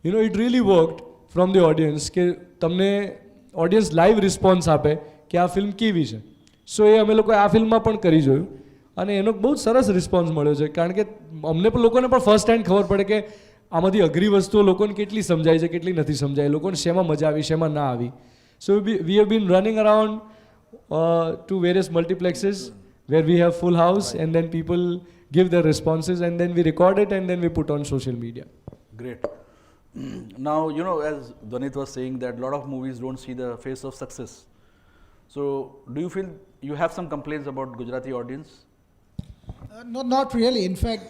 You know, it really worked from the audience કે તમને audience live response આપે કે આ film કેવી છે. સો એ અમે લોકોએ આ ફિલ્મમાં પણ કરી જોયું અને એનો બહુ સરસ રિસ્પોન્સ મળ્યો છે. કારણ કે અમને પણ લોકોને પણ ફર્સ્ટ હેન્ડ ખબર પડે કે આમાંથી અઘરી વસ્તુઓ લોકોને કેટલી સમજાય છે, કેટલી નથી સમજાય, લોકોને શેમાં મજા આવી, શેમાં ના આવી. So we have been running around to various multiplexes where we have full house, and then people give their responses, and then we record it and then we put on social media. Great. Now, you know, as Dwanit was saying that a lot of movies don't see the face of success. So, do you feel you have some complaints about Gujarati audience? No, not really. In fact,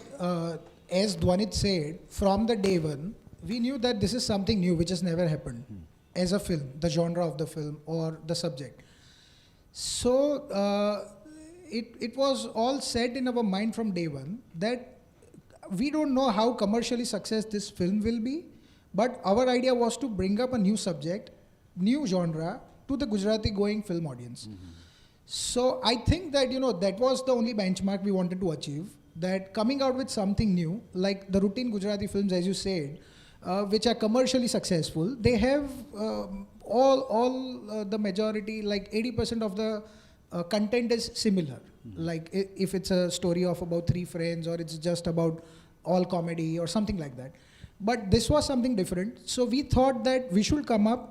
as Dwanit said, from the day one, we knew that this is something new which has never happened as a film, the genre of the film or the subject. So, it was all set in our mind from day one that we don't know how commercially success this film will be, but our idea was to bring up a new subject, new genre to the Gujarati going film audience. So I think that, you know, that was the only benchmark we wanted to achieve, that coming out with something new, like the routine Gujarati films, as you said, which are commercially successful, they have all the majority, like 80% of the content is similar. Like if it's a story of about 3 friends or it's just about all comedy or something like that. But this was something different. So we thought that we should come up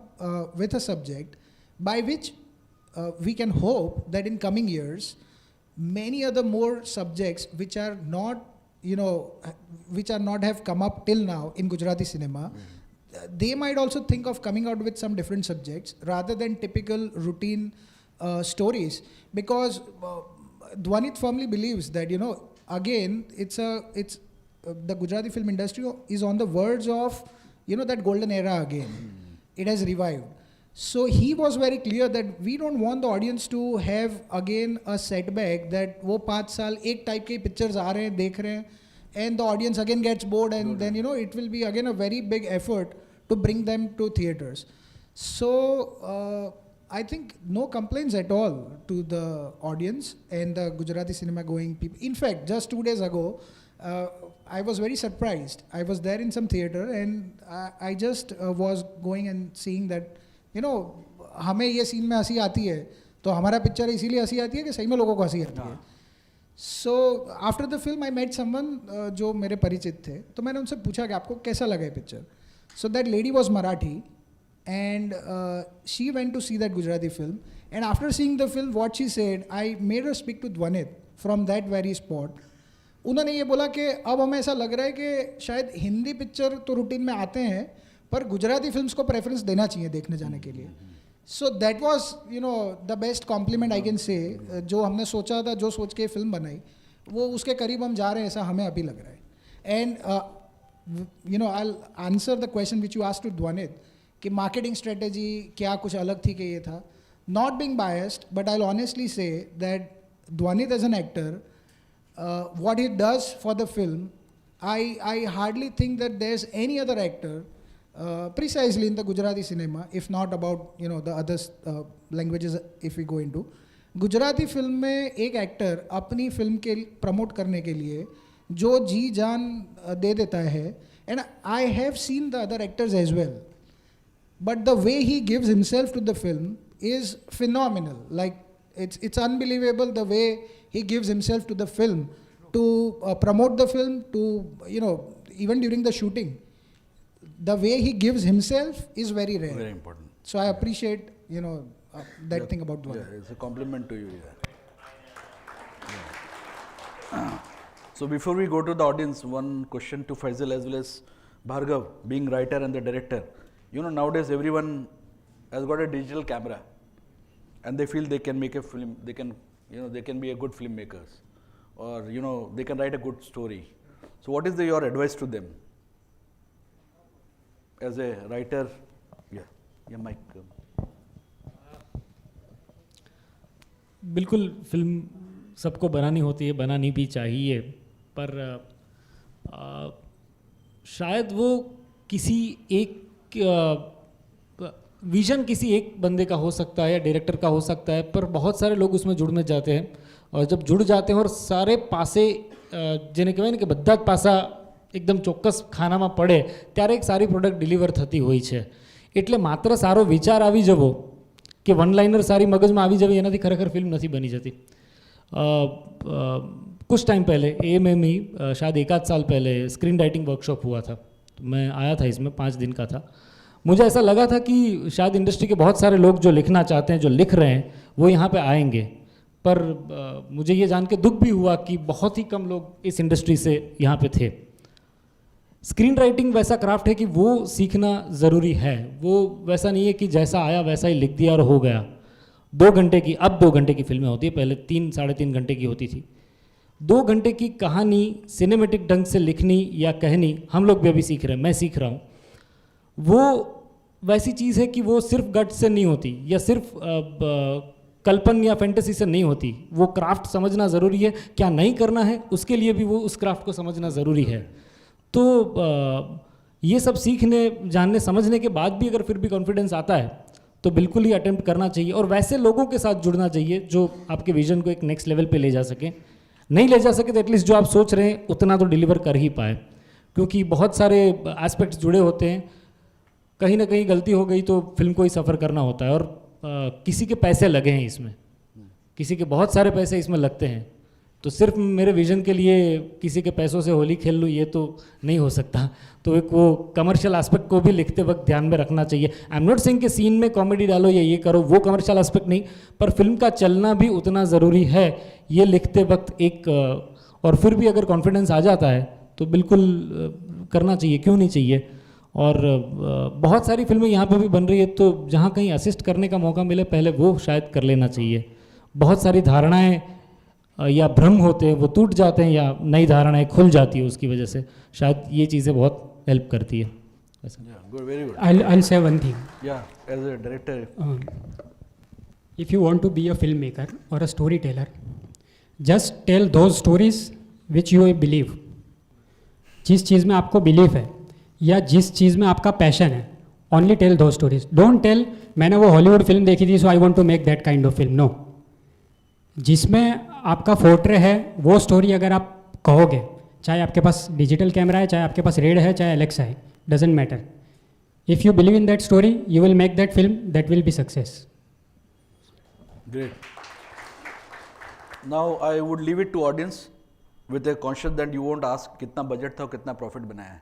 with a subject by which we can hope that in coming years, many other more subjects which are not, you know, which are not have come up till now in Gujarati cinema, they might also think of coming out with some different subjects rather than typical routine stories, because Dwanit firmly believes that, you know, again, it's the Gujarati film industry is on the verge of, you know, that golden era again. It has revived. So he was very clear that we don't want the audience to have again a setback that वो 5 साल एक type के pictures आ रहे हैं, देख रहे हैं, and the audience again gets bored, and then, you know, it will be again a very big effort to bring them to theaters. So I think no complaints at all to the audience and the Gujarati cinema going people. In fact, just 2 days ago, I was very surprised. I was there in some theater and I just was going and seeing that, you know, हमें ये scene में हंसी आती है तो हमारा picture इसीलिए हंसी आती है कि सही में लोगों को हंसी आती है. So after the film I met someone जो मेरे परिचित थे, तो मैंने उनसे पूछा कि आपको कैसा लगा ये picture. So that lady was Marathi and she went to see that Gujarati film. And after seeing the film, what she said, I made her speak to Dwanit from that very spot. उन्होंने ये बोला कि अब हमें ऐसा लग रहा है कि शायद हिंदी पिक्चर तो रूटीन में आते हैं, पर गुजराती फिल्म्स को प्रेफरेंस देना चाहिए देखने जाने के लिए. So that was the best compliment I can say. जो हमने सोचा था, जो सोच के फिल्म बनाई, वो उसके करीब हम जा रहे हैं, ऐसा हमें अभी लग रहा है. And I answer the question which you asked to Dhvanit कि मार्केटिंग स्ट्रेटेजी क्या कुछ अलग थी कि ये था. Not being biased, but I will honestly say that Dhvanit as an actor, what he does for the film, I hardly think that there's any other actor precisely in the Gujarati cinema, if not about the other languages if we go into. Gujarati film में एक actor अपनी film के promote करने के लिए जो जी जान दे देता है, and I have seen the other actors as well, but the way he gives himself to the film is phenomenal. Like it's unbelievable the way he gives himself to the film, to promote the film, to even during the shooting, the way he gives himself is very rare. Very important. So I appreciate that thing about Dwan. Yeah, it's a compliment to you. Yeah. So before we go to the audience, one question to Faisal as well as Bhargav, being writer and the director. Nowadays everyone has got a digital camera, and they feel they can make a film, they can be a good filmmakers, or they can write a good story. So what is your advice to them as a writer? Yeah, Mike. बिल्कुल film सबको बनानी होती है, बनानी भी चाहिए, पर शायद वो किसी एक विजन किसी एक बंदे का हो सकता है या डायरेक्टर का हो सकता है, पर बहुत सारे लोग उसमें जुड़ने जाते हैं, और जब जुड़ जाते हैं और सारे पासे જેને કહેવાય ને કે બધા જ પાસા એકદમ ચોક્કસ ખાનામાં પડે ત્યારે એક સારી પ્રોડક્ટ ડિલિવર થતી હોય છે. એટલે માત્ર સારો વિચાર આવી જવો કે વન લાઇનર સારી મગજમાં આવી જવી એનાથી ખરેખર ફિલ્મ નથી બની જતી. कुछ टाइम पहले AMME शायद 1 साल पहले स्क्रीन राइटिंग वर्कशॉप हुआ था, मैं आया था इसमें, 5 दिन का था. मुझे ऐसा लगा था कि शायद इंडस्ट्री के बहुत सारे लोग जो लिखना चाहते हैं, जो लिख रहे हैं, वो यहाँ पे आएंगे, पर मुझे ये जान के दुख भी हुआ कि बहुत ही कम लोग इस इंडस्ट्री से यहाँ पे थे. स्क्रीन राइटिंग वैसा क्राफ्ट है कि वो सीखना ज़रूरी है. वो वैसा नहीं है कि जैसा आया वैसा ही लिख दिया और हो गया. 2 घंटे की, अब 2 घंटे की फिल्में होती है, पहले 3-3.5 घंटे की होती थी. 2 घंटे की कहानी सिनेमेटिक ढंग से लिखनी या कहनी हम लोग भी अभी सीख रहे हैं, मैं सीख रहा हूँ. वो वैसी चीज़ है कि वो सिर्फ गट से नहीं होती या सिर्फ कल्पन या फैंटेसी से नहीं होती. वो क्राफ्ट समझना ज़रूरी है. क्या नहीं करना है उसके लिए भी वो उस क्राफ्ट को समझना ज़रूरी है. तो ये सब सीखने, जानने, समझने के बाद भी अगर फिर भी कॉन्फिडेंस आता है तो बिल्कुल ही अटेम्प्ट करना चाहिए, और वैसे लोगों के साथ जुड़ना चाहिए जो आपके विजन को एक नेक्स्ट लेवल पे ले जा सकें. नहीं ले जा सके तो एटलीस्ट जो आप सोच रहे हैं उतना तो डिलीवर कर ही पाए, क्योंकि बहुत सारे एस्पेक्ट्स जुड़े होते हैं. कहीं ना कहीं गलती हो गई तो फिल्म को ही सफ़र करना होता है, और किसी के पैसे लगे हैं इसमें, किसी के बहुत सारे पैसे इसमें लगते हैं. तो सिर्फ मेरे विजन के लिए किसी के पैसों से होली खेल लूँ ये तो नहीं हो सकता. तो एक वो कमर्शियल एस्पेक्ट को भी लिखते वक्त ध्यान में रखना चाहिए. आई एम नॉट सेइंग कि सीन में कॉमेडी डालो या ये करो, वो कमर्शियल एस्पेक्ट नहीं, पर फिल्म का चलना भी उतना ज़रूरी है ये लिखते वक्त एक. और फिर भी अगर कॉन्फिडेंस आ जाता है तो बिल्कुल करना चाहिए, क्यों नहीं चाहिए. और बहुत सारी फिल्में यहाँ पे भी बन रही है, तो जहाँ कहीं असिस्ट करने का मौका मिले पहले वो शायद कर लेना चाहिए. बहुत सारी धारणाएं या भ्रम होते हैं वो टूट जाते हैं, या नई धारणाएं खुल जाती है उसकी वजह से. शायद ये चीज़ें बहुत हेल्प करती है. Good, very good. I'll say one thing. Yeah, as a director. If you want to be a filmmaker or a storyteller, just tell those stories which you believe. जिस चीज़ में आपको बिलीफ है या जिस चीज़ में आपका पैशन है, only tell those stories. Don't tell मैंने वो हॉलीवुड फिल्म देखी थी so I want to make that kind of film. No, जिसमें आपका फोर्ट्रे है वो स्टोरी अगर आप कहोगे, चाहे आपके पास डिजिटल कैमरा है, चाहे आपके पास रेड है, चाहे एलेक्सा है, doesn't matter. If you believe in that story you will make that film, that will be success. Great. Now I would leave it to audience with a conscience that you won't ask कितना budget था और कितना profit बनाया है,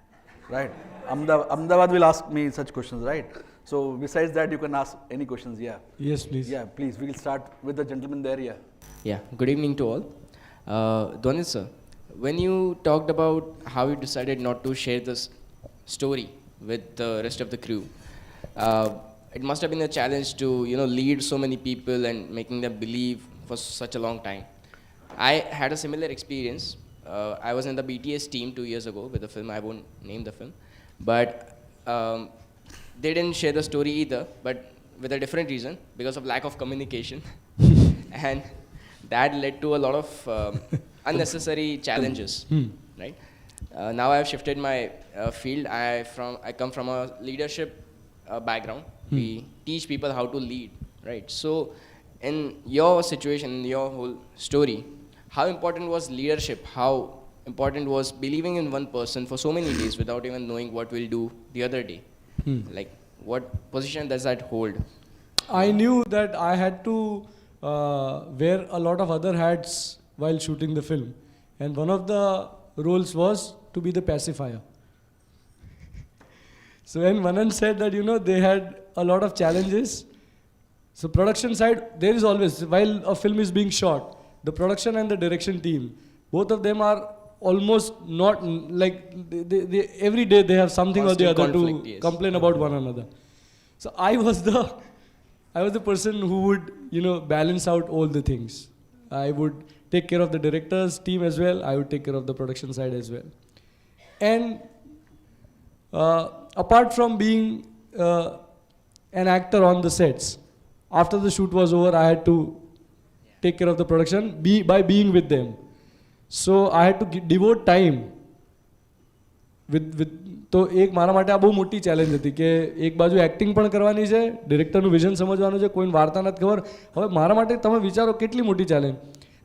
right? Ahmedabad will ask me such questions, right? So besides that, you can ask any questions. Yeah. Yes, please. Yeah, please. We'll start with the gentleman there. Yeah. Yeah, good evening to all. Dhwanil sir, when you talked about how you decided not to share this story with the rest of the crew, it must have been a challenge to, lead so many people and making them believe for such a long time. I had a similar experience. I was in the BTS team 2 years ago with the film. I won't name the film, but they didn't share the story either, but with a different reason, because of lack of communication. And that led to a lot of unnecessary challenges, right? Now I've shifted my field. I come from a leadership background. We teach people how to lead, right? So in your situation, in your whole story, how important was leadership? How important was believing in one person for so many days without even knowing what we'll do the other day? Like, what position does that hold? I knew that I had to wear a lot of other hats while shooting the film. And one of the roles was to be the pacifier. So when Manan said that, they had a lot of challenges, so production side, there is always, while a film is being shot, the production and the direction team, both of them are almost not like, they every day they have something Constant or the other conflict, to yes. complain about one another. So I was the person who would, balance out all the things. I would take care of the director's team as well. I would take care of the production side as well. And apart from being an actor on the sets, after the shoot was over, I had to take care of the production by being with them. So I had to devote time with તો એક મારા માટે આ બહુ મોટી challenge હતી કે એક બાજુ એક્ટિંગ પણ કરવાની છે, ડિરેક્ટરનું વિઝન સમજવાનું છે, કોઈને વાર્તા નથી ખબર. હવે મારા માટે તમે વિચારો કેટલી મોટી ચેલેન્જ.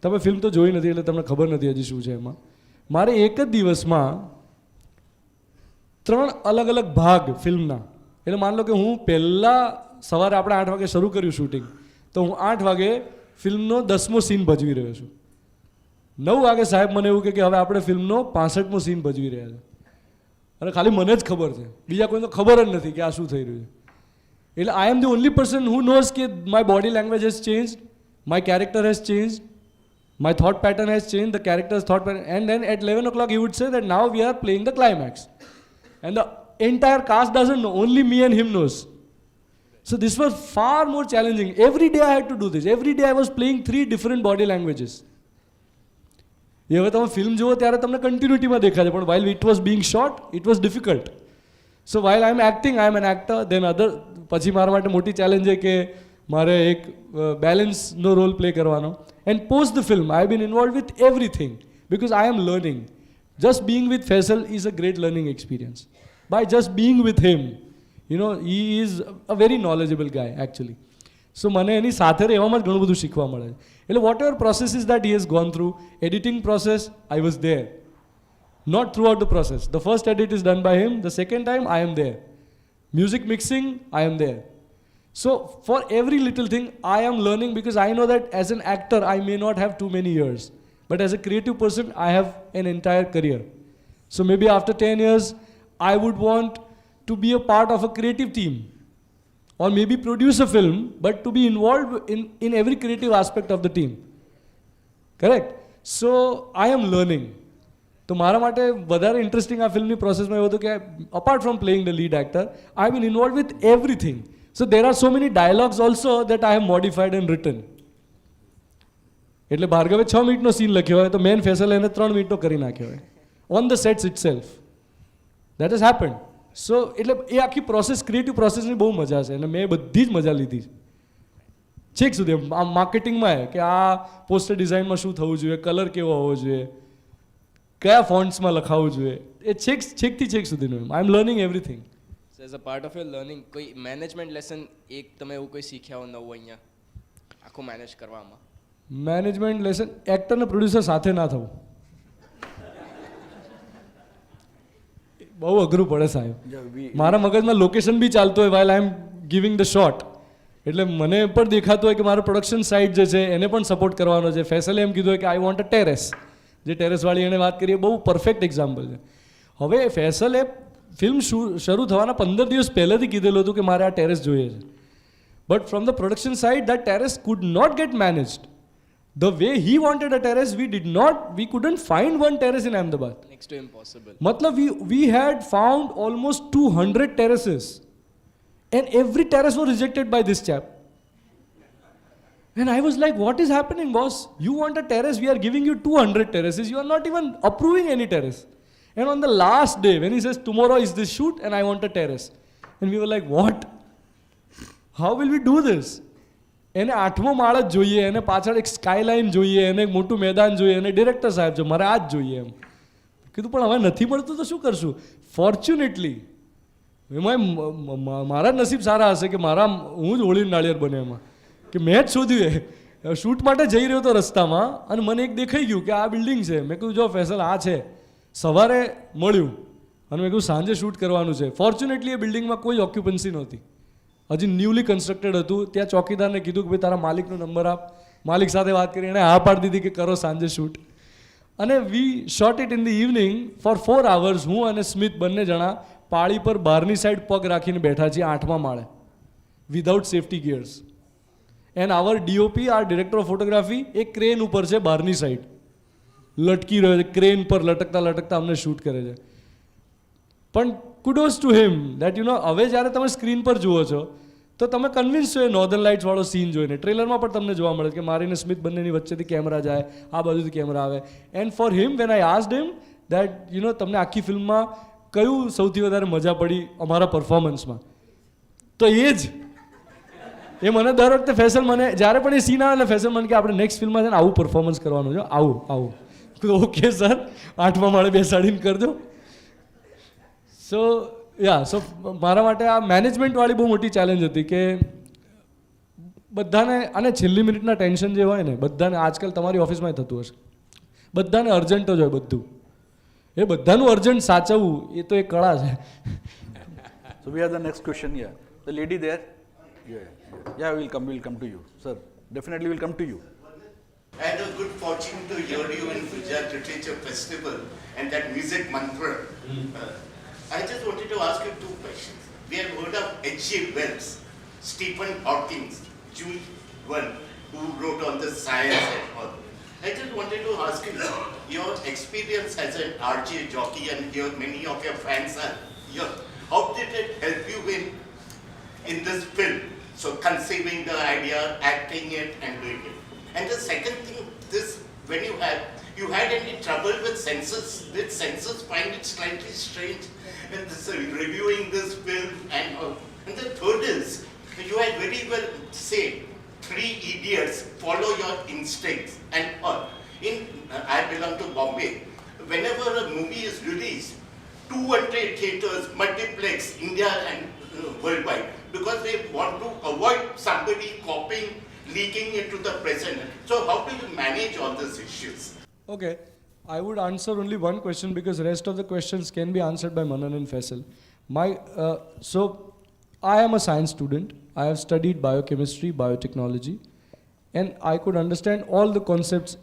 તમે ફિલ્મ તો જોઈ નથી એટલે તમને ખબર નથી હજી શું છે એમાં. મારે એક જ દિવસમાં 3 અલગ અલગ ભાગ ફિલ્મના, એટલે માન લો કે હું પહેલાં સવારે આપણે 8 વાગે શરૂ કર્યું શૂટિંગ, તો હું 8 વાગે ફિલ્મનો 10મો સીન ભજવી રહ્યો છું. 9 વાગે સાહેબ મને એવું કે હવે આપણે ફિલ્મનો 65મો સીન ભજવી રહ્યા છે. અને ખાલી મને જ ખબર છે, બીજા કોઈને ખબર જ નથી કે આ શું થઈ રહ્યું છે. એટલે I am the only person who knows કે my body language has changed, my character has changed, my thought pattern has changed, the character's thought pattern, and then at 11 o'clock he would say that now we are playing the climax. And the entire cast doesn't know, only me and him knows. So this was far more challenging. Every day I had to do this. Every day I was playing 3 different body languages. એ હવે તમે film જુઓ ત્યારે તમને કન્ટિન્યુટીમાં દેખાશે, પણ while it was being shot, it was difficult. So while I am acting, I am an actor. Then પછી મારા માટે મોટી ચેલેન્જ છે કે મારે એક બેલેન્સનો રોલ પ્લે કરવાનો. And post the film, I have been involved with everything because I am learning. Just being with Faisal is a great learning experience. By just being with him, he is a very knowledgeable guy actually. So મને એની સાથે રહેવામાં જ ઘણું બધું શીખવા મળે છે. એટલે whatever processes that he has gone through, editing process, I was there. Not throughout the process. The first edit is done by him. The second time, I am there. Music mixing, I am there. So for every little thing, I am learning because I know that as an actor, I may not have too many years. But as a creative person, I have an entire career. So maybe after 10 years, I would want to be a part of a creative team. Or maybe produce a film, but to be involved in every creative aspect of the team. Correct? So I am learning. તો મારા માટે વધારે interesting આ ફિલ્મની પ્રોસેસમાં એવું હતું કે apart from playing the lead actor, I been involve with everything. So there are so many dialogues also that I have modified and written. એટલે ભાર્ગવે 6 મિનિટનો સીન લખ્યો હોય તો મેન ફેસલે એને 3 મિનિટનો કરી નાખ્યો હોય on the sets itself. That has happened. So એટલે એ આખી પ્રોસેસ, ક્રિએટિવ પ્રોસેસની બહુ મજા છે અને મેં બધી જ મજા લીધી છેક સુધી. આ માર્કેટિંગમાં કે આ પોસ્ટર ડિઝાઇનમાં શું થવું જોઈએ, કલર કેવો હોવો જોઈએ, કયા ફોન્ટ્સમાં લખાવવું જોઈએ, એ છેકથી છેક સુધીનું. I am learning everything. So as a part of your learning કોઈ મેનેજમેન્ટ લેસન એક તમે એવું કોઈ શીખ્યા હો નવું અહીંયા આખું મેનેજ કરવામાં? મેનેજમેન્ટ લેસન, એક્ટર ને પ્રોડ્યુસર સાથે ના થવું. બહુ અઘરું પડે સાહેબ. મારા મગજમાં લોકેશન બી ચાલતો હોય while I am giving the shot. એટલે મને પણ દેખાતું હોય કે મારો પ્રોડક્શન સાઇડ જે છે એને પણ સપોર્ટ કરવાનો છે. ફેસલે એમ કીધું હોય કે આઈ વોન્ટ અ ટેરેસ, જે ટેરેસવાળી એણે વાત કરી એ બહુ પરફેક્ટ એક્ઝામ્પલ છે. હવે ફેસલે ફિલ્મ શરૂ થવાના 15 દિવસ પહેલાંથી કીધેલું હતું કે મારે આ ટેરેસ જોઈએ છે. But from the production side that terrace could not get managed. The way he wanted a terrace, we couldn't find one terrace in Ahmedabad. Next to impossible. Matlab we had found almost 200 terraces and every terrace was rejected by this chap. And I was like, what is happening, boss? You want a terrace, we are giving you 200 terraces, you are not even approving any terrace. And on the last day, when he says, tomorrow is this shoot and I want a terrace. And we were like, what? How will we do this? એને 8મો માળ જ જોઈએ, એને પાછળ એક skyline જોઈએ, એને એક મોટું મેદાન જોઈએ, અને ડિરેક્ટર સાહેબ છે, મારે આ જ જોઈએ એમ કીધું. પણ હવે નથી મળતું તો શું કરશું? ફોર્ચ્યુનેટલી એમાં મારા નસીબ સારા હશે કે હું જ હોળી નાળિયેર બને એમાં, કે મેં જ શોધ્યું એ શૂટ માટે જઈ રહ્યો હતો રસ્તામાં અને મને એક દેખાઈ ગયું કે આ બિલ્ડિંગ છે. મેં કીધું જો ફેસલ આ છે. સવારે મળ્યું અને મેં કીધું સાંજે શૂટ કરવાનું છે. ફોર્ચ્યુનેટલી એ બિલ્ડિંગમાં કોઈ ઓક્યુપન્સી નહોતી, હજી ન્યૂલી કન્સ્ટ્રક્ટેડ હતું. ત્યાં ચોકીદારને કીધું કે ભાઈ તારા માલિકનો નંબર આપ. માલિક સાથે વાત કરી, એણે હા પાડી દીધી કે કરો સાંજે શૂટ. અને we shot it in the evening for 4 hours. હું અને સ્મિથ બંને જણા પાળી પર બહારની સાઈડ પગ રાખીને બેઠા છીએ 8મા માળે without safety gears. And our DOP, our director of photography, એ ક્રેન ઉપર છે બહારની સાઈડ, લટકી રહ્યો છે ક્રેન પર, લટકતા લટકતા અમને શૂટ કરે છે. પણ કુડોઝ ટુ હિમ દેટ હવે જ્યારે તમે સ્ક્રીન પર જુઓ છો તો તમે કન્વિન્સ છો એ નોર્ધન લાઇટ્સ વાળો સીન જોઈને. ટ્રેલરમાં પણ તમને જોવા મળે કે મારીને સ્મિથ બંનેની વચ્ચેથી કેમેરા જાય, આ બાજુથી કેમેરા આવે. And for him when I asked him that તમને આખી ફિલ્મમાં કયું સૌથી વધારે મજા પડી અમારા પરફોર્મન્સમાં, તો એ મને દર વખતે ફેસલ મને જ્યારે પણ એ સીન આવે એટલે ફેસલ મને કે આપણે નેક્સ્ટ ફિલ્મમાં છે ને આવું પરફોર્મન્સ કરવાનું છે, આવું. ઓકે સર, 8મા માળે બેસાડીને કરજો. સો મારા માટે આ મેનેજમેન્ટવાળી બહુ મોટી ચેલેન્જ હતી કે બધાને, અને છેલ્લી મિનિટના ટેન્શન જે હોય ને બધાને, આજકાલ તમારી ઓફિસમાં થતું હશે, બધાને અર્જન્ટ જ હોય બધું. એ બધાનું અર્જન્ટ સાચવવું એ તો એક કળા છે. So we have the next question here. The lady there. Yeah, we'll come to you. Sir, definitely we'll come to you. I had a good fortune to hear you in Gujarat Literature Festival and that music mantra. I just wanted to ask you 2 questions. We have heard of H.G. Wells, Stephen Hawking, Jules Verne, who wrote on the science and all. I just wanted to ask you, your experience as an RJ jockey, and here many of your fans are here. How did it help you in this film? So conceiving the idea, acting it, and doing it. And the second thing, when you had any trouble with censors? Did censors find it slightly strange? And reviewing this film and all. And the third is, you had very well said, 3 idiots, follow your instincts and all. I belong to Bombay. Whenever a movie is released, 200 theatres, multiplex, India and worldwide, because they want to avoid somebody copying, leaking it to the present. So how do you manage all these issues? Okay, I would answer only one question because rest of the questions can be answered by Manan and Faisal. So I am a science student. I have studied biochemistry, biotechnology, and I could understand all the concepts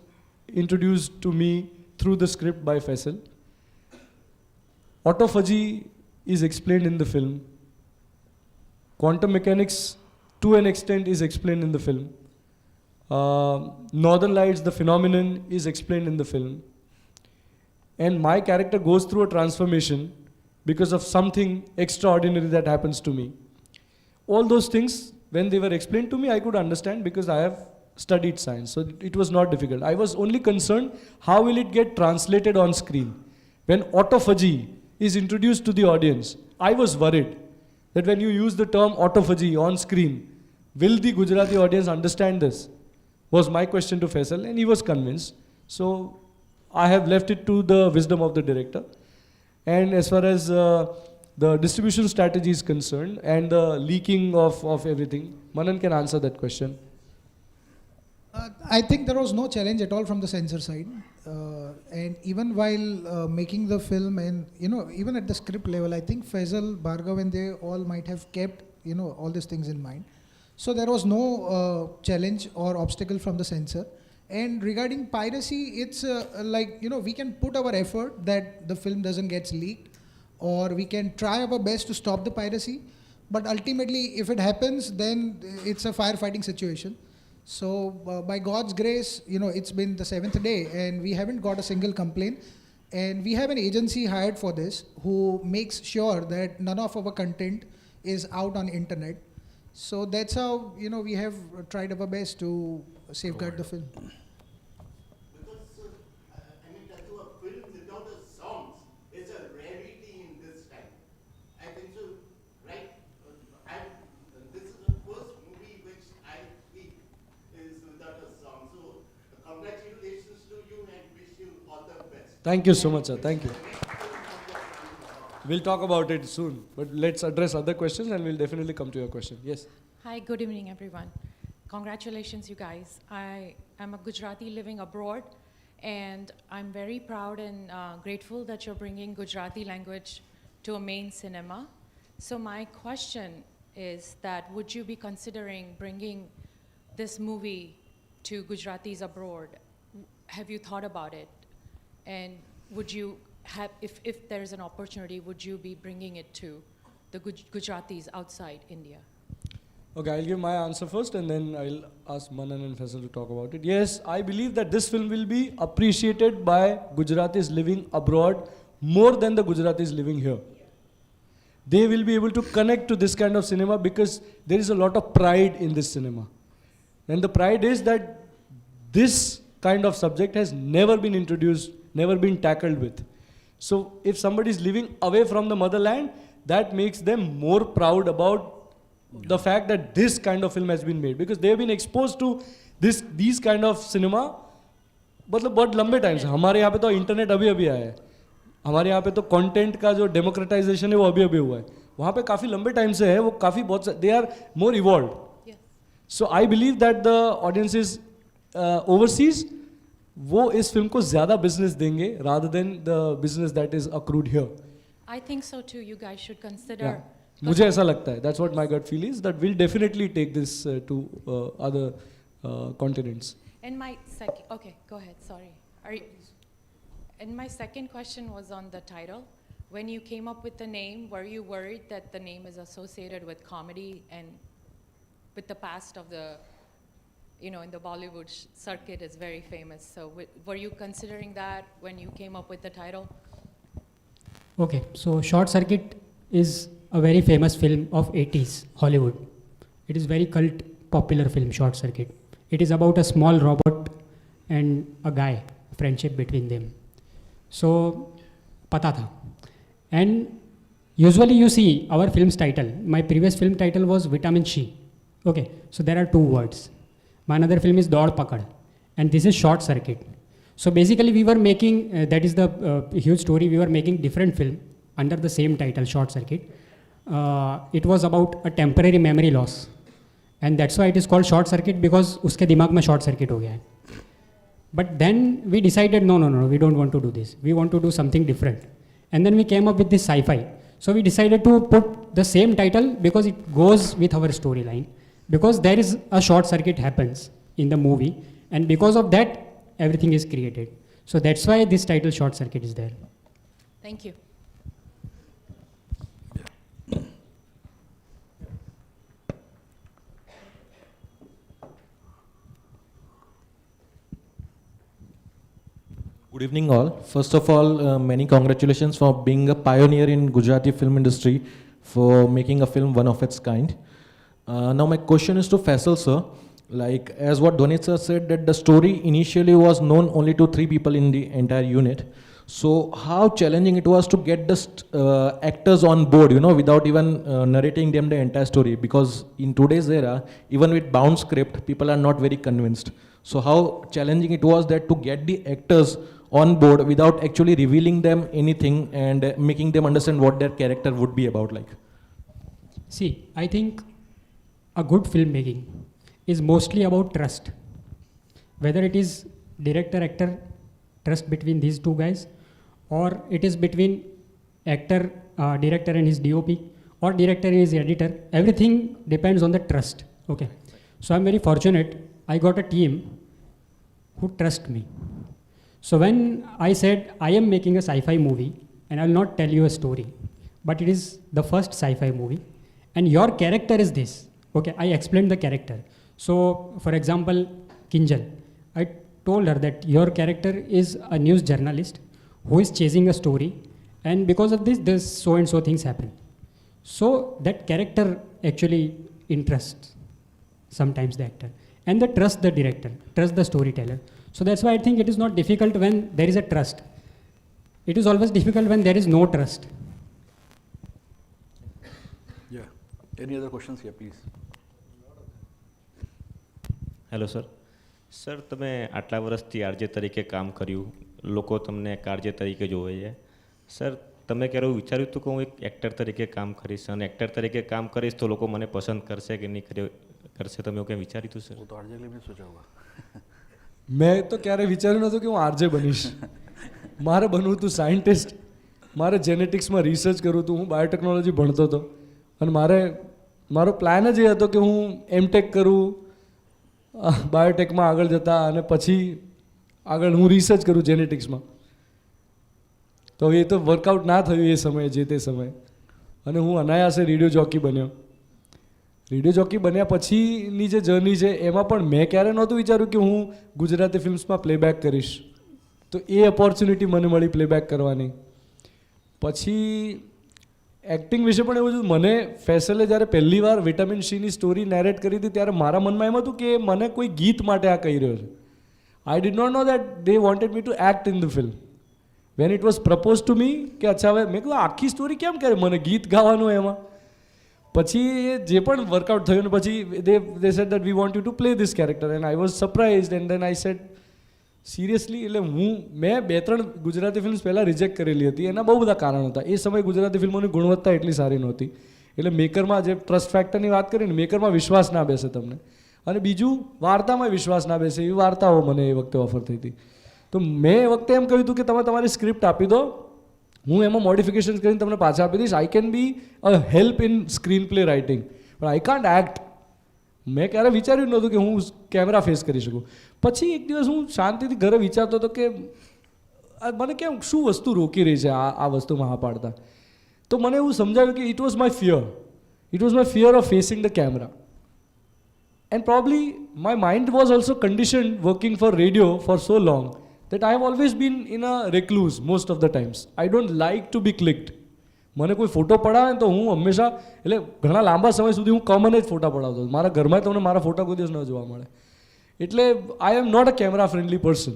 introduced to me through the script by Faisal. Autophagy is explained in the film. Quantum mechanics to an extent is explained in the film. Northern Lights, the phenomenon, is explained in the film. And my character goes through a transformation because of something extraordinary that happens to me. All those things, when they were explained to me, I could understand because I have studied science. So it was not difficult. I was only concerned, how will it get translated on screen? When autophagy is introduced to the audience, I was worried that when you use the term autophagy on screen, will the Gujarati audience understand this? Was my question to Faisal, and he was convinced. So I have left it to the wisdom of the director. And as far as the distribution strategy is concerned and the leaking of everything, Manan can answer that question. I think there was no challenge at all from the censor side. And even while making the film and, even at the script level, I think Faisal, Bhargav and they all might have kept, all these things in mind. So there was no challenge or obstacle from the censor. And regarding piracy, it's we can put our effort that the film doesn't get leaked. or we can try our best to stop the piracy. But ultimately, if it happens, then it's a firefighting situation. So by God's grace, it's been the 7th day and we haven't got a single complaint. And we have an agency hired for this who makes sure that none of our content is out on internet. So that's how, we have tried our best to safeguard the film. Because, I mean, to a film without a songs is a rarity in this time. I think so, right? This is the first movie which I think is without a song. So, congratulations to you and wish you all the best. Thank you so much, sir. Thank you. We'll talk about it soon, but let's address other questions and we'll definitely come to your question. Yes. Hi, good evening, everyone. Congratulations, you guys. I am a Gujarati living abroad, and I'm very proud and grateful that you're bringing Gujarati language to a main cinema. So my question is that would you be considering bringing this movie to Gujaratis abroad? Have you thought about it? And would you have, if there's an opportunity, would you be bringing it to the Gujaratis outside India? Okay, I'll give my answer first and then I'll ask Manan and Faisal to talk about it. Yes, I believe that this film will be appreciated by Gujaratis living abroad more than the Gujaratis living here. They will be able to connect to this kind of cinema because there is a lot of pride in this cinema. And the pride is that this kind of subject has never been introduced, never been tackled with. So if somebody is living away from the motherland, that makes them more proud about the fact that this kind of film has been made, because they have been exposed to these kind of cinema मतलब बहुत लंबे time से. हमारे यहाँ पे तो internet अभी अभी आया है, हमारे यहाँ पे तो कंटेंट का जो डेमोक्रेटाइजेशन है वो अभी अभी हुआ है. वहाँ पे काफ़ी लंबे टाइम से है, वो काफ़ी बहुत they are more evolved. So I believe that the audiences overseas वो इस फिल्म को ज़्यादा बिजनेस देंगे rather than the business that is accrued here. I think so too. You guys should consider. मुझे ऐसा लगता है. That's what my gut feel is, that we'll definitely take this to other continents. And my second, okay, go ahead. Sorry. And my second question was on the title. When you came up with the name, were you worried that the name is associated with comedy and with the past of the, in the Bollywood circuit is very famous. So were you considering that when you came up with the title? Okay, so Short Circuit is a very famous film of 80s Hollywood. It is very cult popular film, Short Circuit. It is about a small robot and a guy, friendship between them. So, pata tha. And usually you see our film's title. My previous film title was Vitamin C. Okay, so there are two words. My another film is Daud Pakad, and this is Short Circuit. So basically we were making, that is the huge story, we were making different film under the same title, Short Circuit. It was about a temporary memory loss. And that's why it is called Short Circuit, because uske dimag mein short circuit ho gaya hai. But then we decided, no, we don't want to do this. We want to do something different. And then we came up with this sci-fi. So we decided to put the same title because it goes with our storyline. Because there is a short circuit happens in the movie. And because of that, everything is created. So that's why this title Short Circuit is there. Thank you. Good evening all. First of all, many congratulations for being a pioneer in Gujarati film industry, for making a film one of its kind. Now my question is to Faisal sir. Like as what Dhwanit sir said, that the story initially was known only to 3 people in the entire unit. So how challenging it was to get the actors on board, without even narrating them the entire story, because in today's era, even with bound script, people are not very convinced. So how challenging it was that to get the actors on board without actually revealing them anything and making them understand what their character would be about like. See, I think a good filmmaking is mostly about trust. Whether it is director-actor trust between these two guys, or it is between actor, director and his DOP, or director and his editor, everything depends on the trust. Okay. So I'm very fortunate, I got a team who trust me. So when I said I am making a sci-fi movie and I will not tell you a story, but it is the first sci-fi movie, and your character is this. Okay, I explained the character. So, for example, Kinjal, I told her that your character is a news journalist who is chasing a story, and because of this so and so things happen. So that character actually interests sometimes the actor, and they trust the director, trust the storyteller. So that's why I think it is not difficult when there is a trust. It is always difficult when there is no trust. Yeah. Any other questions here, please? Hello sir. Sir, તમે આટલા વર્ષથી RJ તરીકે કામ કર્યું, લોકો તમને એક RJ તરીકે જોવે છે. સર, તમે ક્યારે એવું વિચાર્યું હતું કે હું એક એક્ટર તરીકે કામ કરીશ, અને એક્ટર તરીકે કામ કરીશ તો લોકો મને પસંદ કરશે કે નહીં કરશે? તમે એવું કંઈ વિચાર્યું હતું સર? હું તો આરજે કે લીધે સોચા હોગા. મેં તો ક્યારે વિચાર્યું નહોતું કે હું આરજે બનીશ. મારે બનવું હતું સાયન્ટિસ્ટ, મારે જેનેટિક્સમાં રિસર્ચ કરવું હતું, હું બાયોટેકનોલોજી ભણતો હતો, અને મારો પ્લાન જ એ હતો કે હું એમટેક કરું બાયોટેકમાં આગળ જતા, અને પછી આગળ હું રિસર્ચ કરું જેનેટિક્સમાં. તો એ તો વર્કઆઉટ ના થયું એ સમયે, જે તે સમયે, અને હું અનાયાસે રેડિયો જોકી બન્યો. રેડિયો જોકી બન્યા પછીની જે જર્ની છે એમાં પણ મેં ક્યારે નહોતું વિચાર્યું કે હું ગુજરાતી ફિલ્મ્સમાં પ્લેબેક કરીશ. તો એ ઓપોર્ચ્યુનિટી મને મળી પ્લેબેક કરવાની. પછી એક્ટિંગ વિશે પણ એવું હતું. મને ફેસલે જ્યારે પહેલી વાર વિટામિન સીની સ્ટોરી નેરેટ કરી હતી ત્યારે મારા મનમાં એમ હતું કે મને કોઈ ગીત માટે આ કહી રહ્યો છે. I did not know that they wanted me to act in the film. When it was propose to me કે અચ્છા હવે મેં કીધું આખી સ્ટોરી કેમ કરે, મને ગીત ગાવાનું એમાં. પછી જે પણ વર્કઆઉટ થયું ને પછી they said that we want you to play this character, and I was surprised, and then I said seriously. એટલે મેં 2-3 ગુજરાતી ફિલ્મ્સ પહેલાં રિજેક્ટ કરેલી હતી. એના બહુ બધા કારણો હતા. એ સમયે ગુજરાતી ફિલ્મોની ગુણવત્તા એટલી સારી નહોતી. એટલે મેકરમાં જે ટ્રસ્ટ ફેક્ટરની વાત કરીને, મેકરમાં વિશ્વાસ ના બેસે તમને, અને બીજું વાર્તામાં વિશ્વાસ ના બેસે, એવી વાર્તાઓ મને એ વખતે ઓફર થઈ હતી. તો મેં એ વખતે એમ કહ્યું હતું કે તમે તમારી સ્ક્રિપ્ટ આપી દો, હું એમાં મોડિફિકેશન્સ કરીને તમને પાછા આપી દઈશ. I can be a help in screen play writing, પણ આઈ કાન્ટ એક્ટ. મેં ક્યારે વિચાર્યું નહોતું કે હું કેમેરા ફેસ કરી શકું. પછી એક દિવસ હું શાંતિથી ઘરે વિચારતો હતો કે મને કેમ શું વસ્તુ રોકી રહી છે આ વસ્તુમાં હા પાડતા. તો મને એવું સમજાવ્યું કે it was my fear. It was my fear of facing the camera. And probably my mind was also conditioned working for radio for so long that I have always been in a recluse most of the times. I don't like to be clicked. મને કોઈ photo પડાવે ને તો હું હંમેશા, એટલે ઘણા લાંબા સમય સુધી હું કોમન જ ફોટા પડાવતો. મારા ઘરમાં તમને મારા ફોટા કોઈ દિવસ ન જોવા મળે. એટલે I am not a camera friendly person.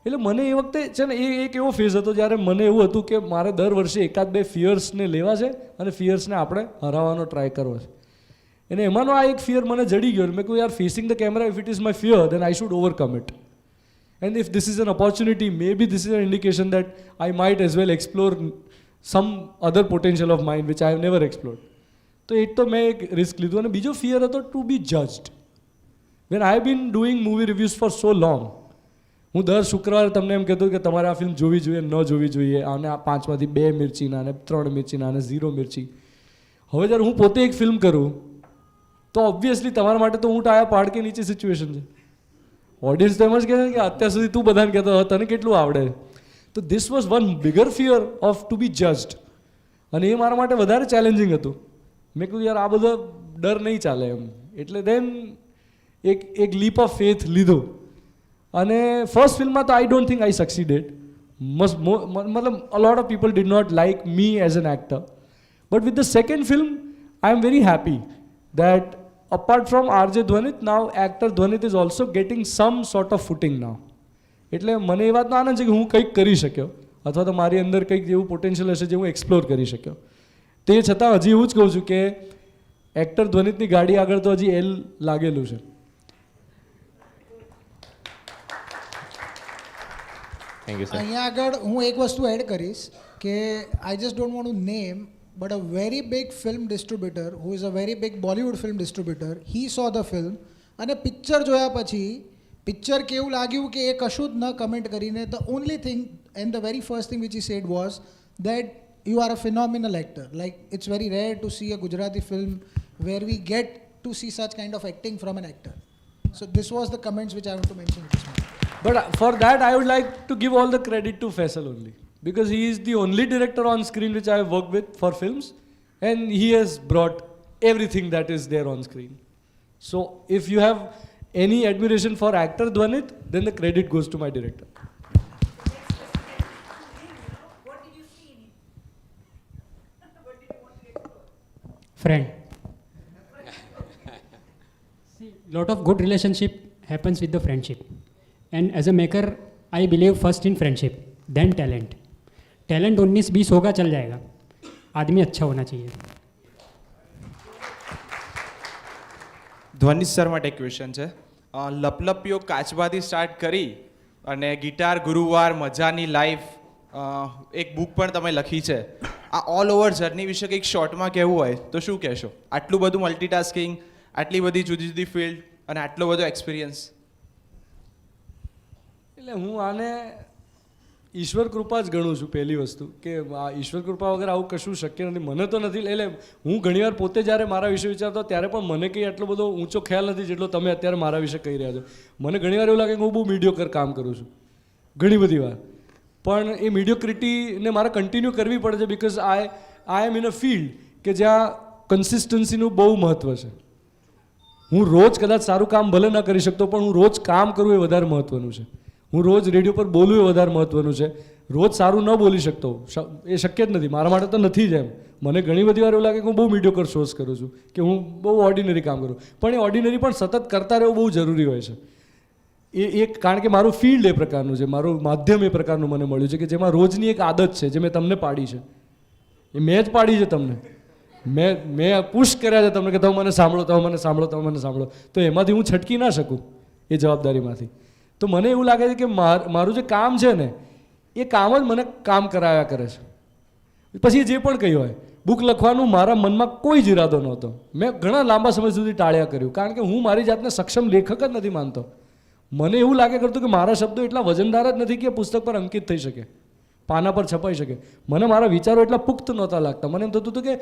એટલે મને એ વખતે છે ને એ એક એવો ફેઝ હતો જ્યારે મને એવું હતું કે મારે દર વર્ષે 1-2 ફિયર્સને લેવા છે અને ફિયર્સને આપણે હરાવવાનો ટ્રાય કરવો છે. અને એમાંનો આ એક ફિયર મને જડી ગયો. મેં કહ્યું યાર, facing the camera, if it is my fear then I should overcome it. And if this is an opportunity, maybe this is an indication that I might as well explore some other potential of mine which I have never explored. તો એક તો મેં એક risk લીધું. અને બીજો fear હતો to be judged. When I been doing movie reviews for so long, હું દર શુક્રવારે તમને એમ કહેતો કે તમારે આ ફિલ્મ જોવી જોઈએ, ન જોવી જોઈએ, અને આ 5માંથી 2 મિર્ચીના, અને 3 મિર્ચીના, અને 0 મિર્ચી. હવે જ્યારે હું પોતે એક ફિલ્મ કરું તો ઓબ્વિયસલી તમારા માટે તો ઊંટ આયા પહાડ કે નીચે સિચ્યુએશન છે. ઓડિયન્સ તો એમ જ કહે છે કે અત્યાર સુધી તું બધાને કહેતો તને કેટલું આવડે. તો this was one bigger fear of to be judged, અને એ મારા માટે વધારે ચેલેન્જિંગ હતું. મેં કહ્યું યાર આ બધો ડર નહીં ચાલે એમ. એટલે દેન એક લીપ ઓફ ફેથ લીધો. અને ફર્સ્ટ ફિલ્મમાં તો I don't think I succeeded. મતલબ a lot of people did not like me as an actor. But with the second film I am very happy that apart from RJ Dhwanit, now actor Dhwanit is also getting some sort of footing now. એટલે મને એ વાતનો આનંદ છે કે હું કંઈક કરી શક્યો, અથવા તો મારી અંદર કંઈક જેવું પોટેન્શિયલ હશે જે હું એક્સપ્લોર કરી શક્યો. તે છતાં હજી એવું જ કહું છું કે એક્ટર ધ્વનિતની ગાડી આગળ તો હજી એલ લાગેલું છે. Thank you sir. અહીંયા આગળ હું એક વસ્તુ એડ કરીશ કે I just don't want to name, but a very big film distributor who is a very big Bollywood film distributor, he saw the film અને પિક્ચર જોયા પછી પિક્ચર કેવું લાગ્યું કે એ કશું જ ન કમેન્ટ કરીને, the only thing and the very first thing which he said was that you are a phenomenal actor. Like it's very rare to see a Gujarati film where we get to see such kind of acting from an actor. So this was the comments which I want to mention at this moment. But for that I would like to give all the credit to Faisal only. because he is the only director on screen which I have worked with for films, and he has brought everything that is there on screen. So if you have any admiration for actor Dwanit, then the credit goes to my director. Friend. See, lot of good relationship happens with the friendship. And as a maker, I believe first in friendship, then talent. Talent 19-20 होगा चल जाएगा. आदमी अच्छा होना चाहिए. ધ્વનિશ sir માટે question છે. લપલપિયો કાચબાથી start કરી અને ગિટાર ગુરુવાર મજાની લાઈફ એક બુક પણ તમે લખી છે. આ ઓલ ઓવર જર્ની વિશે કંઈક શોર્ટમાં કહેવું હોય તો શું કહેશો? આટલું બધું મલ્ટીટાસ્કિંગ, આટલી બધી જુદી જુદી ફિલ્ડ અને આટલો બધો એક્સપિરિયન્સ. એટલે હું આને ઈશ્વર કૃપા જ ગણું છું. પહેલી વસ્તુ કે આ ઈશ્વર કૃપા વગર આવું કશું શક્ય નથી. મને તો નથી, એટલે હું ઘણીવાર પોતે જ્યારે મારા વિશે વિચારતો ત્યારે પણ મને કંઈ આટલો બધો ઊંચો ખ્યાલ નથી જેટલો તમે અત્યારે મારા વિશે કહી રહ્યા છો. મને ઘણીવાર એવું લાગે કે હું બહુ મીડિયોકર કામ કરું છું ઘણી બધી વાર, પણ એ મીડિયોક્રિટીને મારે કન્ટિન્યુ કરવી પડે છે because I am in a field કે જ્યાં કન્સિસ્ટન્સીનું બહુ મહત્ત્વ છે. હું રોજ કદાચ સારું કામ ભલે ન કરી શકતો, પણ હું રોજ કામ કરવું એ વધારે મહત્ત્વનું છે. હું રોજ રેડિયો પર બોલવું એ વધારે મહત્ત્વનું છે. રોજ સારું ન બોલી શકતો એ શક્ય જ નથી, મારા માટે તો નથી જ એમ. મને ઘણી બધી વાર એવું લાગે કે હું બહુ મીડિયોકર શોઝ કરું છું, કે હું બહુ ઓર્ડિનરી કામ કરું, પણ એ ઓર્ડિનરી પણ સતત કરતા રહેવું બહુ જરૂરી હોય છે. એ કારણ કે મારું ફિલ્ડ એ પ્રકારનું છે, મારું માધ્યમ એ પ્રકારનું મને મળ્યું છે કે જેમાં રોજની એક આદત છે જે મેં તમને પાડી છે. એ મેં જ પાડી છે તમને, મેં પુશ કર્યા છે તમને કે તમે મને સાંભળો, તમે મને સાંભળો, તમે મને સાંભળો. તો એમાંથી હું છટકી ના શકું એ જવાબદારીમાંથી. તો મને એવું લાગે છે કે મારું જે કામ છે ને એ કામ જ મને કામ કરાવ્યા કરે છે. પછી જે પણ કહ્યું હોય, બુક લખવાનું મારા મનમાં કોઈ જ ઈરાદો નહોતો. મેં ઘણા લાંબા સમય સુધી ટાળ્યા કર્યું, કારણ કે હું મારી જાતને સક્ષમ લેખક જ નથી માનતો. મને એવું લાગે કરતું કે મારા શબ્દો એટલા વજનદાર જ નથી કે પુસ્તક પર અંકિત થઈ શકે, પાના પર છપાઈ શકે. મને મારા વિચારો એટલા પુખ્ત નહોતા લાગતા. મને એમ થતું હતું કે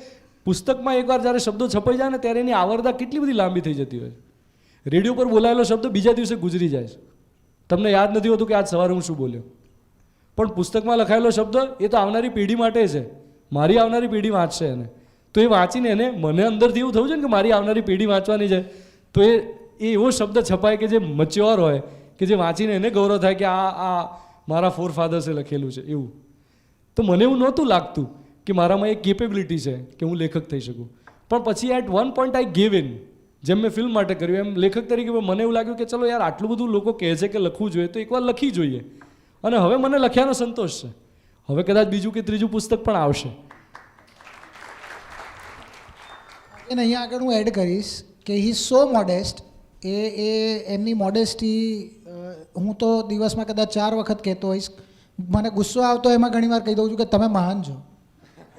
પુસ્તકમાં એકવાર જ્યારે શબ્દો છપાઈ જાય ને ત્યારે એની આવરદા કેટલી બધી લાંબી થઈ જતી હોય. રેડિયો પર બોલાયેલો શબ્દ બીજા દિવસે ગુજરી જાય છે, તમને યાદ નથી હોતું કે આજ સવારે હું શું બોલ્યો. પણ પુસ્તકમાં લખાયેલો શબ્દ એ તો આવનારી પેઢી માટે છે. મારી આવનારી પેઢી વાંચશે એને, તો એ વાંચીને એને મને અંદરથી એવું થયું છે ને કે મારી આવનારી પેઢી વાંચવાની છે, તો એ એવો શબ્દ છપાય કે જે મચ્યોર હોય, કે જે વાંચીને એને ગૌરવ થાય કે આ મારા ફોરફાધર્સે લખેલું છે એવું. તો મને એવું નહોતું લાગતું કે મારામાં એક કેપેબિલિટી છે કે હું લેખક થઈ શકું. પણ પછી at one point I gave in. જેમ મેં ફિલ્મ માટે કર્યું એમ લેખક તરીકે મને એવું લાગ્યું કે ચલો યાર આટલું બધું લોકો કહે છે કે લખવું જોઈએ તો એકવાર લખી જોઈએ. અને હવે મને લખ્યાનો સંતોષ છે. હવે કદાચ બીજું કે ત્રીજું પુસ્તક પણ આવશે. એને અહીંયા આગળ હું એડ કરીશ કે હી ઇઝ સો મોડેસ્ટ. એમની મોડેસ્ટી હું તો દિવસમાં કદાચ 4 વખત કહેતો હોઈશ. મને ગુસ્સો આવતો એમાં ઘણીવાર કહી દઉં છું કે તમે મહાન છો.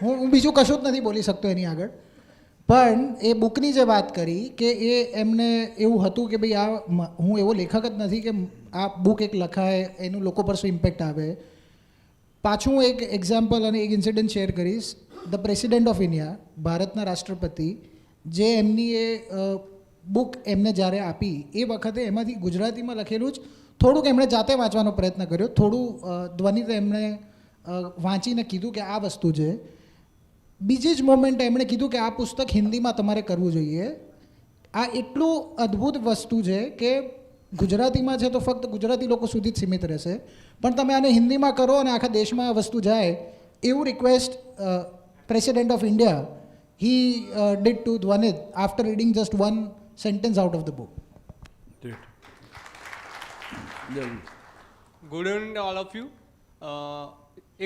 હું બીજું કશું જ નથી બોલી શકતો એની આગળ. પણ એ બુકની જે વાત કરી કે એમને એવું હતું કે ભાઈ આ હું એવો લેખક જ નથી કે આ બુક એક લખાય એનું લોકો પર શું ઇમ્પેક્ટ આવે. પાછું હું એક એક્ઝામ્પલ અને એક ઇન્સિડન્ટ શેર કરીશ. ધ પ્રેસિડેન્ટ ઓફ ઇન્ડિયા, ભારતના રાષ્ટ્રપતિ, જે એમની એ બુક એમને જ્યારે આપી એ વખતે એમાંથી ગુજરાતીમાં લખેલું જ થોડુંક એમણે જાતે વાંચવાનો પ્રયત્ન કર્યો, થોડું ધ્વનિત એમણે વાંચીને કીધું કે આ વસ્તુ છે. બીજી જ મોમેન્ટ એમણે કીધું કે આ પુસ્તક હિન્દીમાં તમારે કરવું જોઈએ. આ એટલું અદ્ભુત વસ્તુ છે કે ગુજરાતીમાં છે તો ફક્ત ગુજરાતી લોકો સુધી જ સીમિત રહેશે, પણ તમે આને હિન્દીમાં કરો અને આખા દેશમાં આ વસ્તુ જાય એવું request president of India he did to Dwanit after reading just one sentence out of the book. Good evening to all of you.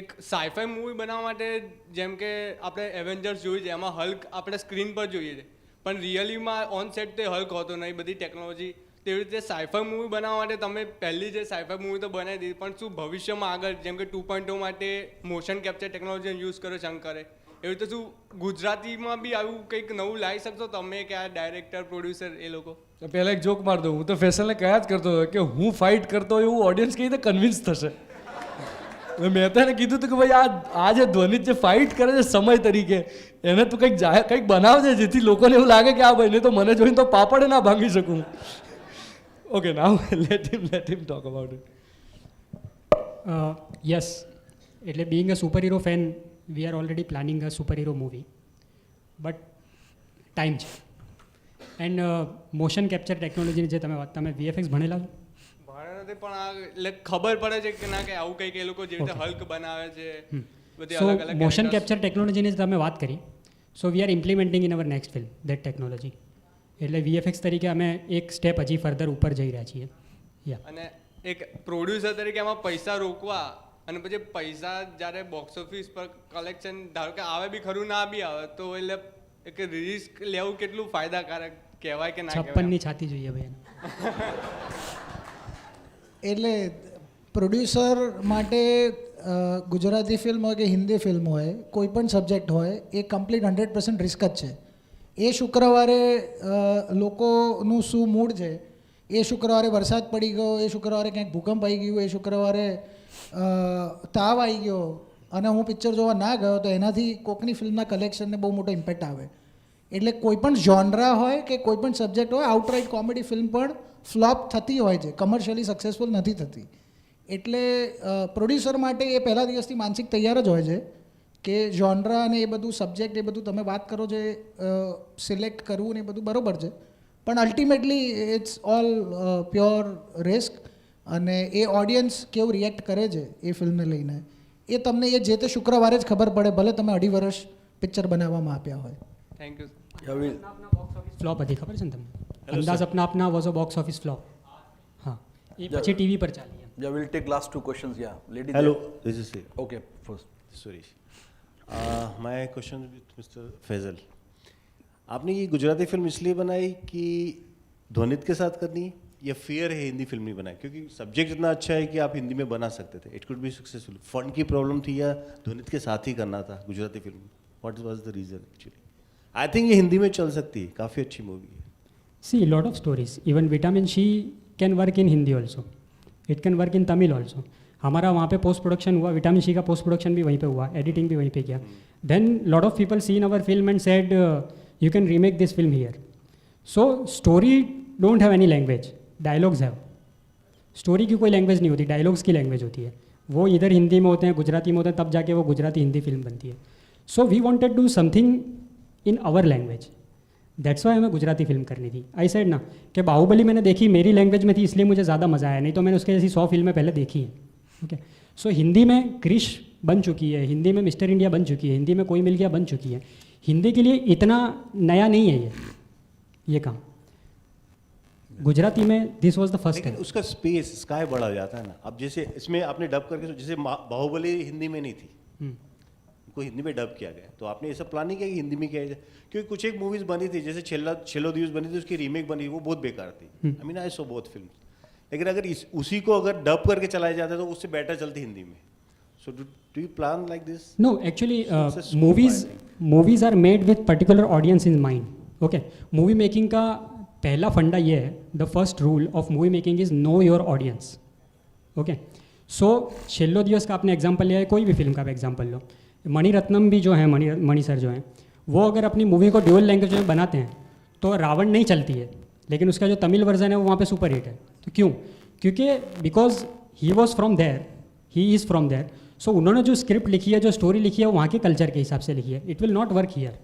એક સાયફાઈ મૂવી બનાવવા માટે જેમ કે આપણે એવેન્જર્સ જોઈએ છે, એમાં હલ્ક આપણે સ્ક્રીન પર જોઈએ છે, પણ રિયલીમાં ઓન સેટ તે હલ્ક હોતો નહીં, બધી ટેકનોલોજી. તેવી રીતે સાયફાઈ મૂવી બનાવવા માટે તમે પહેલી જે સાયફાઈ મૂવી તો બનાવી દીધી, પણ શું ભવિષ્યમાં આગળ જેમ કે 2.0 માટે મોશન કેપ્ચર ટેકનોલોજીનો યુઝ કર્યો શંકરે, એવી રીતે શું ગુજરાતીમાં બી આવું કંઈક નવું લાવી શકશો તમે કે આ ડાયરેક્ટર પ્રોડ્યુસર એ લોકો? પહેલાં એક જોક માર દઉં. હું તો ફેસલને કહ્યા જ કરતો હતો કે હું ફાઇટ કરતો હોય એવું ઓડિયન્સ કઈ રીતે કન્વિન્સ થશે. મેં તેને કીધું હતું કે ભાઈ આ જે ધ્વનિત જે ફાઇટ કરે છે સમય તરીકે, એને તું કંઈક બનાવજે જેથી લોકોને એવું લાગે કે આ ભાઈને તો મને જોઈને તો પાપડે ના ભાંગી શકું. Okay, now let him talk about it. Yes, એટલે being a super hero fan we are already planning a super hero movie but time છે એન્ડ મોશન કેપ્ચર ટેકનોલોજીની જે તમે VFX ભણેલા છો? ભણે નથી પણ આ એટલે ખબર પડે છે કે ના કે આવું કંઈક એ લોકો જેવી રીતે હલ્ક બનાવે છે બધી સો અલગ અલગ મોશન કેપ્ચર ટેકનોલોજીની તમે વાત કરી so we are implementing in our next film that technology એટલે VFX તરીકે અમે એક સ્ટેપ હજી ફર્ધર ઉપર જઈ રહ્યા છીએ યા અને એક પ્રોડ્યુસર તરીકે આમાં પૈસા રોકવા અને પછી પૈસા જ્યારે બોક્સ ઓફિસ પર કલેક્શન ધારો કે આવે બી ખરું ના બી આવે તો એટલે એક રિસ્ક લેવું કેટલું ફાયદાકારક કહેવાય કે ના કહેવાય? 56 ની છાતી જોઈએ ભાઈ. એટલે પ્રોડ્યુસર માટે ગુજરાતી ફિલ્મ હોય કે હિન્દી ફિલ્મ હોય કોઈ પણ સબ્જેક્ટ હોય એ કમ્પ્લીટ 100% રિસ્ક જ છે. એ શુક્રવારે લોકોનું શું મૂડ છે, એ શુક્રવારે વરસાદ પડી ગયો, એ શુક્રવારે ક્યાંક ભૂકંપ આવી ગયું, એ શુક્રવારે તાવ આવી ગયો અને હું પિક્ચર જોવા ના ગયો તો એનાથી કોકની ફિલ્મના કલેક્શનને બહુ મોટો ઇમ્પેક્ટ આવે. એટલે કોઈ પણ જોનરા હોય કે કોઈ પણ સબ્જેક્ટ હોય, આઉટરાઇટ કોમેડી ફિલ્મ પણ ફ્લોપ થતી હોય છે, કમર્શિયલી સક્સેસફુલ નથી થતી. એટલે પ્રોડ્યુસર માટે એ પહેલા દિવસથી માનસિક તૈયાર જ હોય છે કે જોનરા અને એ બધું સબ્જેક્ટ એ બધું તમે વાત કરો જે સિલેક્ટ કરવું ને એ બધું બરાબર છે પણ ultimately it's all pure risk અને એ ઓડિયન્સ કેવું રિએક્ટ કરે છે એ ફિલ્મને લઈને એ તમને એ જે તે શુક્રવારે જ ખબર પડે, ભલે તમે 2.5 વર્ષ પિક્ચર બનાવવામાં આપ્યા હોય. Thank you. ફ્લોપ હતી ખબર છે ને તમને? અંદાજ અપના આપના was a box office flop. હા એ પછી ટીવી પર ચાલી. Yeah, we'll take last 2 questions. Yeah, lady. Hello, this is Sid. Okay, first. Suresh. My question with Mr. Faizal. आपने ये गुजराती फिल्म इसलिए बनाई कि ध्वनित के साथ करनी या फियर है हिंदी फिल्म नहीं बनाई? क्योंकि सब्जेक्ट इतना अच्छा है कि आप हिंदी में बना सकते थे. It could be successful. Fund की प्रॉब्लम थी या ध्वनित के साथ ही करना था Gujarati film? What was the reason actually? I think ये हिंदी में चल सकती है, काफ़ी अच्छी मूवी है. See, lot of stories. Even Vitamin C can work in Hindi also. It can work in Tamil also. हमारा वहाँ पे पोस्ट प्रोडक्शन हुआ, विटामिन सी का पोस्ट प्रोडक्शन भी वहीं पे हुआ, एडिटिंग भी वहीं पे किया. Then lot of people see in our film and said you can remake this film here. So story don't have any language, dialogues have. Story की कोई लैंग्वेज नहीं होती, डायलॉग्स की लैंग्वेज होती है. वो इधर हिंदी में होते हैं, गुजराती में होते हैं, तब जाके वो गुजराती हिंदी फिल्म बनती है. So we wanted to do something in our language. That's why हमें गुजराती फिल्म करनी थी. आई सेड ना कि बाहुबली मैंने देखी मेरी लैंग्वेज में थी इसलिए मुझे ज़्यादा मज़ा आया, नहीं तो मैंने उसके जैसी 100 फिल्में पहले देखी हैं. ओके सो हिंदी में क्रिश बन चुकी है, हिंदी में मिस्टर इंडिया बन चुकी है, हिंदी में कोई मिल गया बन चुकी है. हिंदी के लिए इतना नया नहीं है ये काम. गुजराती में this was the first time. उसका स्पेस स्काई बड़ा हो जाता है ना. अब जैसे इसमें आपने डब करके, जैसे बाहुबली हिंदी में नहीं थी, को हिंदी में डब किया गया, तो आपने ऐसा प्लान नहीं किया कि हिंदी में किया जाए? क्योंकि कुछ एक मूवीज बनी थी जैसे छेलो दिवस बनी थी, उसकी रीमेक बनी, वो बहुत बेकार थी. I mean I so both film. लेकिन अगर उसी को अगर डब करके चलाया जाता तो उससे बेटर चलती हिंदी में. So do you plan like this? No actually movies are made with particular audience in mind. Okay movie making का पहला फंडा ये है, the first rule of movie making is know your audience. Okay so Chhello Divas का आपने example लिया है, कोई भी फिल्म का आप एग्जाम्पल लो. मणिरत्नम भी जो है, मणि सर जो हैं, वो अगर अपनी मूवी को ड्यूअल लैंग्वेज में बनाते हैं तो रावण नहीं चलती है, लेकिन उसका जो तमिल वर्जन है वो वहाँ पे सुपर हिट है. तो क्यों? क्योंकि because he was from there, he is from there. So उन्होंने जो स्क्रिप्ट लिखी है, जो स्टोरी लिखी है, वो वहाँ के कल्चर के हिसाब से लिखी है. It will not work here.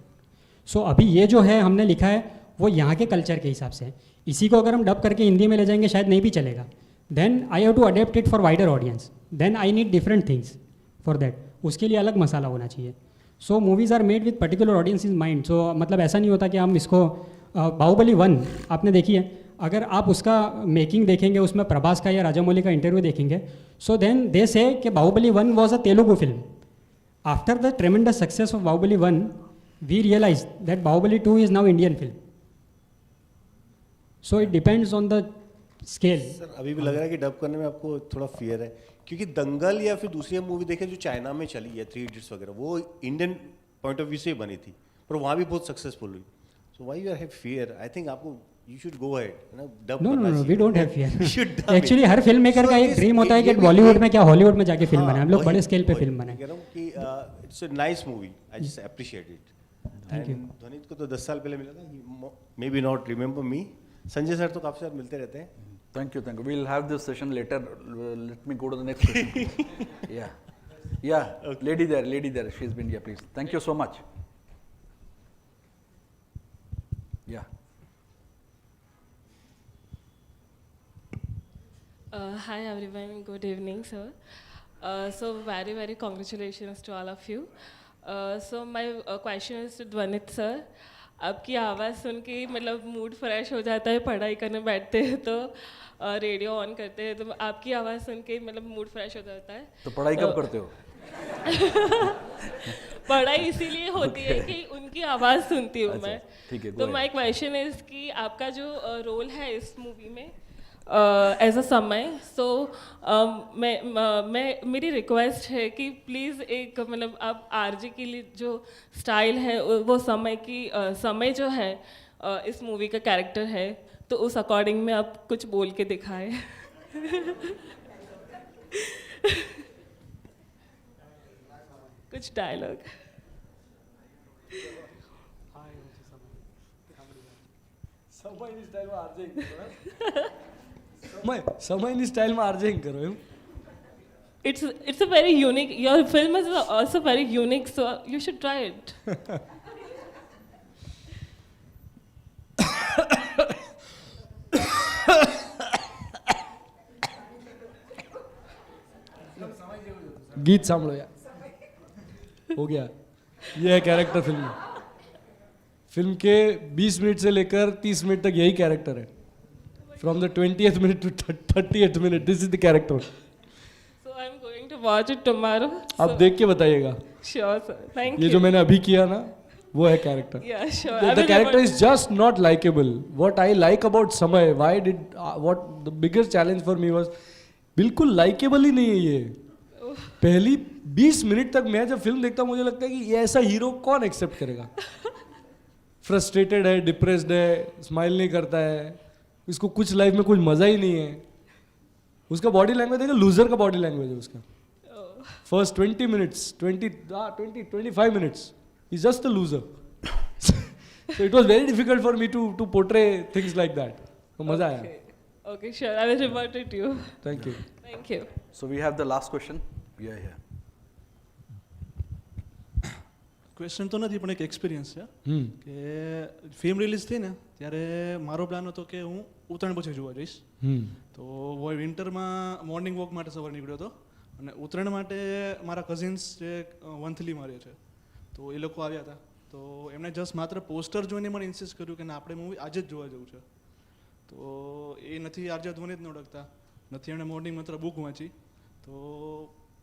So अभी ये जो है हमने लिखा है वो यहाँ के कल्चर के हिसाब से है. इसी को अगर हम डब करके हिंदी में ले जाएंगे शायद नहीं भी चलेगा. Then I have to adapt it for wider audience. Then I need different things for that. उसके लिए अलग मसाला होना चाहिए. So movies are made with particular audience in mind. So मतलब ऐसा नहीं होता कि हम इसको बाहुबली 1 आपने देखी है, अगर आप उसका मेकिंग देखेंगे, उसमें प्रभास का या राजामौली का इंटरव्यू देखेंगे, सो देन दे से कि Baahubali 1 was a Telugu film. After the tremendous success of Baahubali 1 we realize that Baahubali 2 is now Indian film. So it depends on the scale. Sir अभी भी लग रहा है कि डब करने में आपको थोड़ा फियर है, क्योंकि दंगल या फिर दूसरी मूवी देखें जो चाइना में चली है, 3 इडियट्स वगैरह, वो इंडियन पॉइंट ऑफ व्यू से ही बनी थी, पर वहाँ भी बहुत सक्सेसफुल हुई. So why you have fear? I think आपको you should go ahead, you know, dub. No we don't have fear. Actually हर फिल्म मेकर का एक ड्रीम होता है कि बॉलीवुड में क्या हॉलीवुड में जाके फिल्म बनाए. हम लोग बड़े स्केल पे फिल्म बनाए. कह रहा हूँ कि it's a nice movie, I just appreciate it. And Dhvanit को तो 10 साल पहले मिला था, maybe not remember me. Sanjay sir तो काफ़ी सारे मिलते रहते हैं. Thank you. We'll have this session later. Let me go to the next question. Yeah. Yeah, lady there. She's been here, please. Thank you so much. Yeah. Hi everyone, good evening sir. So very congratulations to all of you. So my question is to Dwanit sir. आपकी आवाज़ सुन के ही मतलब mood fresh हो जाता है, पढ़ाई करने बैठते हैं तो रेडियो ऑन करते हैं तो आपकी आवाज़ सुन के मतलब मूड फ्रेश हो जाता है. तो पढ़ाई कब करते हो? पढ़ाई इसीलिए होती है कि उनकी आवाज़ सुनती हूँ मैं. ठीक है. तो माय क्वेश्चन इज कि आपका जो रोल है इस मूवी में एज अ समय, सो मैं मेरी रिक्वेस्ट है कि प्लीज़ एक मतलब आप आरजे के लिए जो स्टाइल है वो समय की समय जो है इस मूवी का कैरेक्टर है तो उस अकॉर्डिंग में आप कुछ बोल के दिखाएं. कुछ डायलॉग. સમયની સ્ટાઇલમાં આર્જિંગ કરો એમ. It's a very unique. Your film is also very unique, so you should try it. गीत सामलो यार. हो गया. ये है कैरेक्टर फिल्म में. फिल्म के 20 मिनट से लेकर 30 मिनट तक यही कैरेक्टर है. From the 20th minute to 30th minute, this is the character. So I'm going to watch it tomorrow. आप देख के बताइएगा. Sure sir, thank you. ये जो मैंने अभी किया ना, वो है character. Yeah, sure. The character is just not likable. What I like about Samay, what the biggest challenge for me was, बिल्कुल likable ही नहीं है ये. पहली 20 मिनट तक मैं जब फिल्म देखता हूँ मुझे लगता है कि ये ऐसा हीरो कौन एक्सेप्ट करेगा. फ्रस्ट्रेटेड है, डिप्रेस्ड है, स्माइल नहीं करता है, इसको कुछ लाइफ में कुछ मज़ा ही नहीं है. उसका बॉडी लैंग्वेज देखो, लूजर का बॉडी लैंग्वेज है उसका. First 20 minutes 25 minutes is just a loser. So it was very difficult for me to portray things like that. तो मज़ा आया. Okay, sure. I will revert it to you. Thank you. Thank you. So we have the last question. Yeah, yeah. Question તો નથી પણ એક experience છે કે film release થઈ ને ત્યારે મારો પ્લાન હતો કે હું ઉત્તરાયણ પછી જોવા જઈશ. તો વિન્ટરમાં મોર્નિંગ વોક માટે સવારે નીકળ્યો હતો અને ઉત્તરાયણ માટે મારા કઝિન્સ જે વંથલીમાં રહે છે તો એ લોકો આવ્યા હતા. તો એમણે જસ્ટ માત્ર પોસ્ટર જોઈને મને ઇન્સિસ્ટ કર્યું કે ના આપણે મૂવી આજે જ જોવા જવું છે. તો એ નથી આરજે ધ્વનિતને ઓળખતા, નથી એમણે મોર્નિંગ માત્ર બુક વાંચી. તો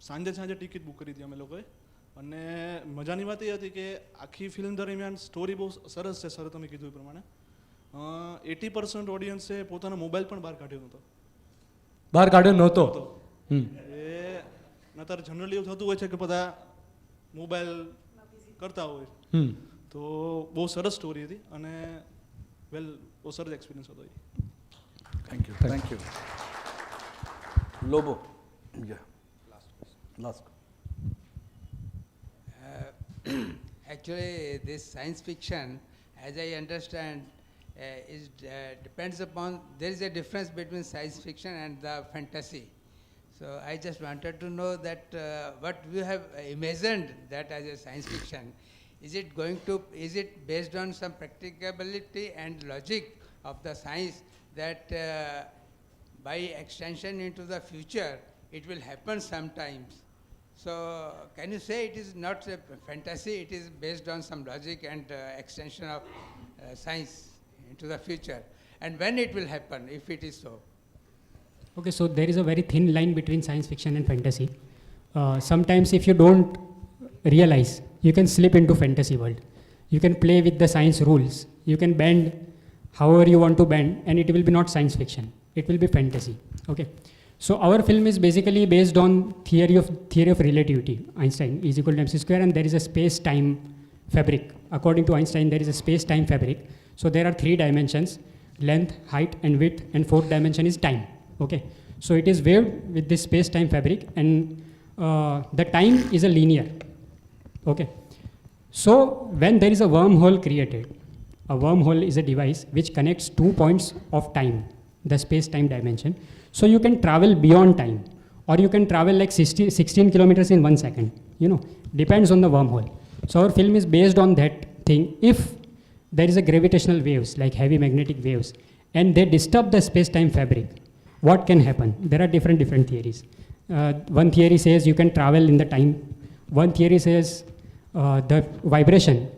સાંજે ટિકિટ બુક કરી હતી અમે લોકોએ. અને મજાની વાત એ હતી કે આખી ફિલ્મ દરમિયાન સ્ટોરી બહુ સરસ છે સર, તમે કીધું એ પ્રમાણે 80% ઓડિયન્સે પોતાનો મોબાઈલ પણ બહાર કાઢ્યો નહોતો. એ નતર જનરલી એવું થતું હોય છે કે બધા મોબાઈલ કરતા હોય. તો બહુ સરસ સ્ટોરી હતી અને બહુ સરસ એક્સપિરિયન્સ હતો. Thank you. Lobo. Yeah. Last. Actually, this science fiction, as I understand, depends upon, there is a difference between science fiction and the fantasy. So I just wanted to know that what you have imagined that as a science fiction, is it based on some practicability and logic of the science that by extension into the future, it will happen sometimes? So can you say it is not a fantasy, it is based on some logic and extension of science into the future? And when it will happen, if it is so? Okay, so there is a very thin line between science fiction and fantasy. Sometimes if you don't realize, you can slip into fantasy world. You can play with the science rules. You can bend however you want to bend and it will be not science fiction. It will be fantasy. Okay. So our film is basically based on theory of relativity. Einstein is equal to mc square and there is a space-time fabric. According to Einstein, there is a space-time fabric. So there are 3 dimensions, length, height and width, and 4th dimension is time. Okay. So it is waved with this space-time fabric and the time is a linear. Okay. So when there is a wormhole created, a wormhole is a device which connects 2 points of time, the space-time dimension. So you can travel beyond time. or you can travel like 16 kilometers in 1 second. Depends on the wormhole. So our film is based on that thing. If there is a gravitational waves, like heavy magnetic waves, and they disturb the space-time fabric, what can happen? There are different theories. One theory says you can travel in the time. One theory says the vibration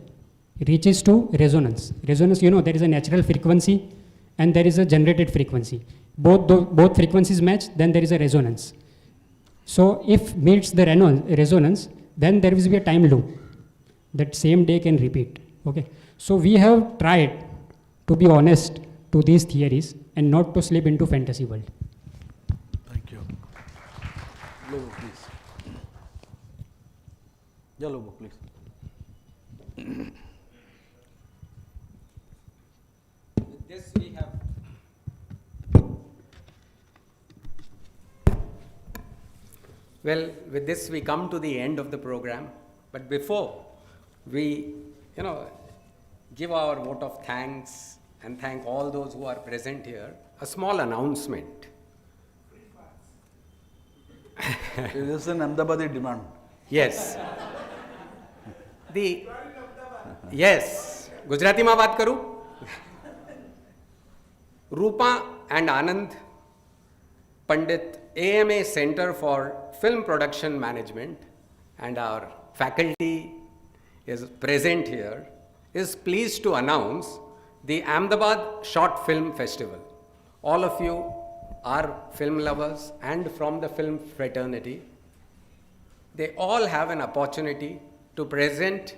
reaches to resonance. Resonance, there is a natural frequency and there is a generated frequency. Both frequencies match, then there is a resonance. So if meets the resonance, then there will be a time loop. That same day can repeat. Okay. So we have tried to be honest to these theories and not to slip into fantasy world. Thank you. Lobo, please. Yeah, Lobo, please. This we have. Well, with this we come to the end of the program. But before we, give our vote of thanks and thank all those who are present here, a small announcement. It is an Ahmedabadi demand. Yes. Yes. Gujarati માં વાત કરું. Rupa and Anand Pandit, AMA Center for Film Production Management, and our faculty is present here, is pleased to announce the Ahmedabad Short Film Festival. All of you are film lovers and from the film fraternity. They all have an opportunity to present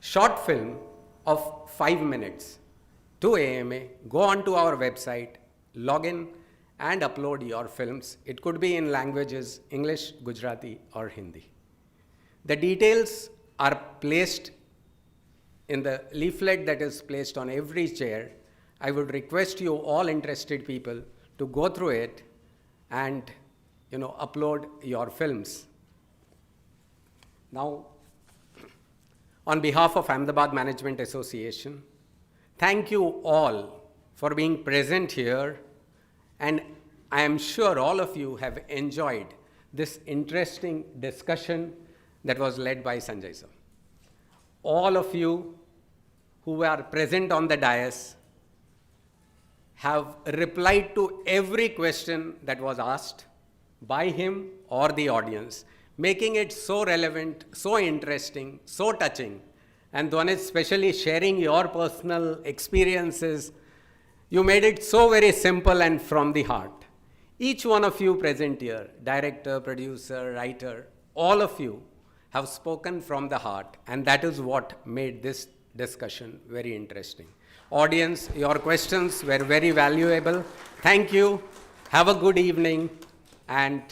short film of 5 minutes to AMA. Go on to our website, log in and upload your films. It could be in languages English, Gujarati or Hindi. The details are placed in the leaflet that is placed on every chair. I would request you, all interested people, to go through it and upload your films. Now, on behalf of Ahmedabad Management Association, thank you all for being present here, and I am sure all of you have enjoyed this interesting discussion that was led by Sanjay sir. All of you who are present on the dais have replied to every question that was asked by him or the audience, making it so relevant, so interesting, so touching. And Dwanit, especially sharing your personal experiences, you made it so very simple and from the heart. Each one of you present here, director, producer, writer, all of you have spoken from the heart, and that is what made this discussion very interesting. Audience, your questions were very valuable. Thank you. Have a good evening, and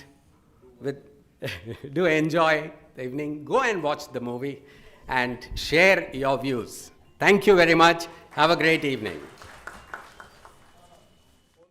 do enjoy the evening. Go and watch the movie and share your views. Thank you very much. Have a great evening.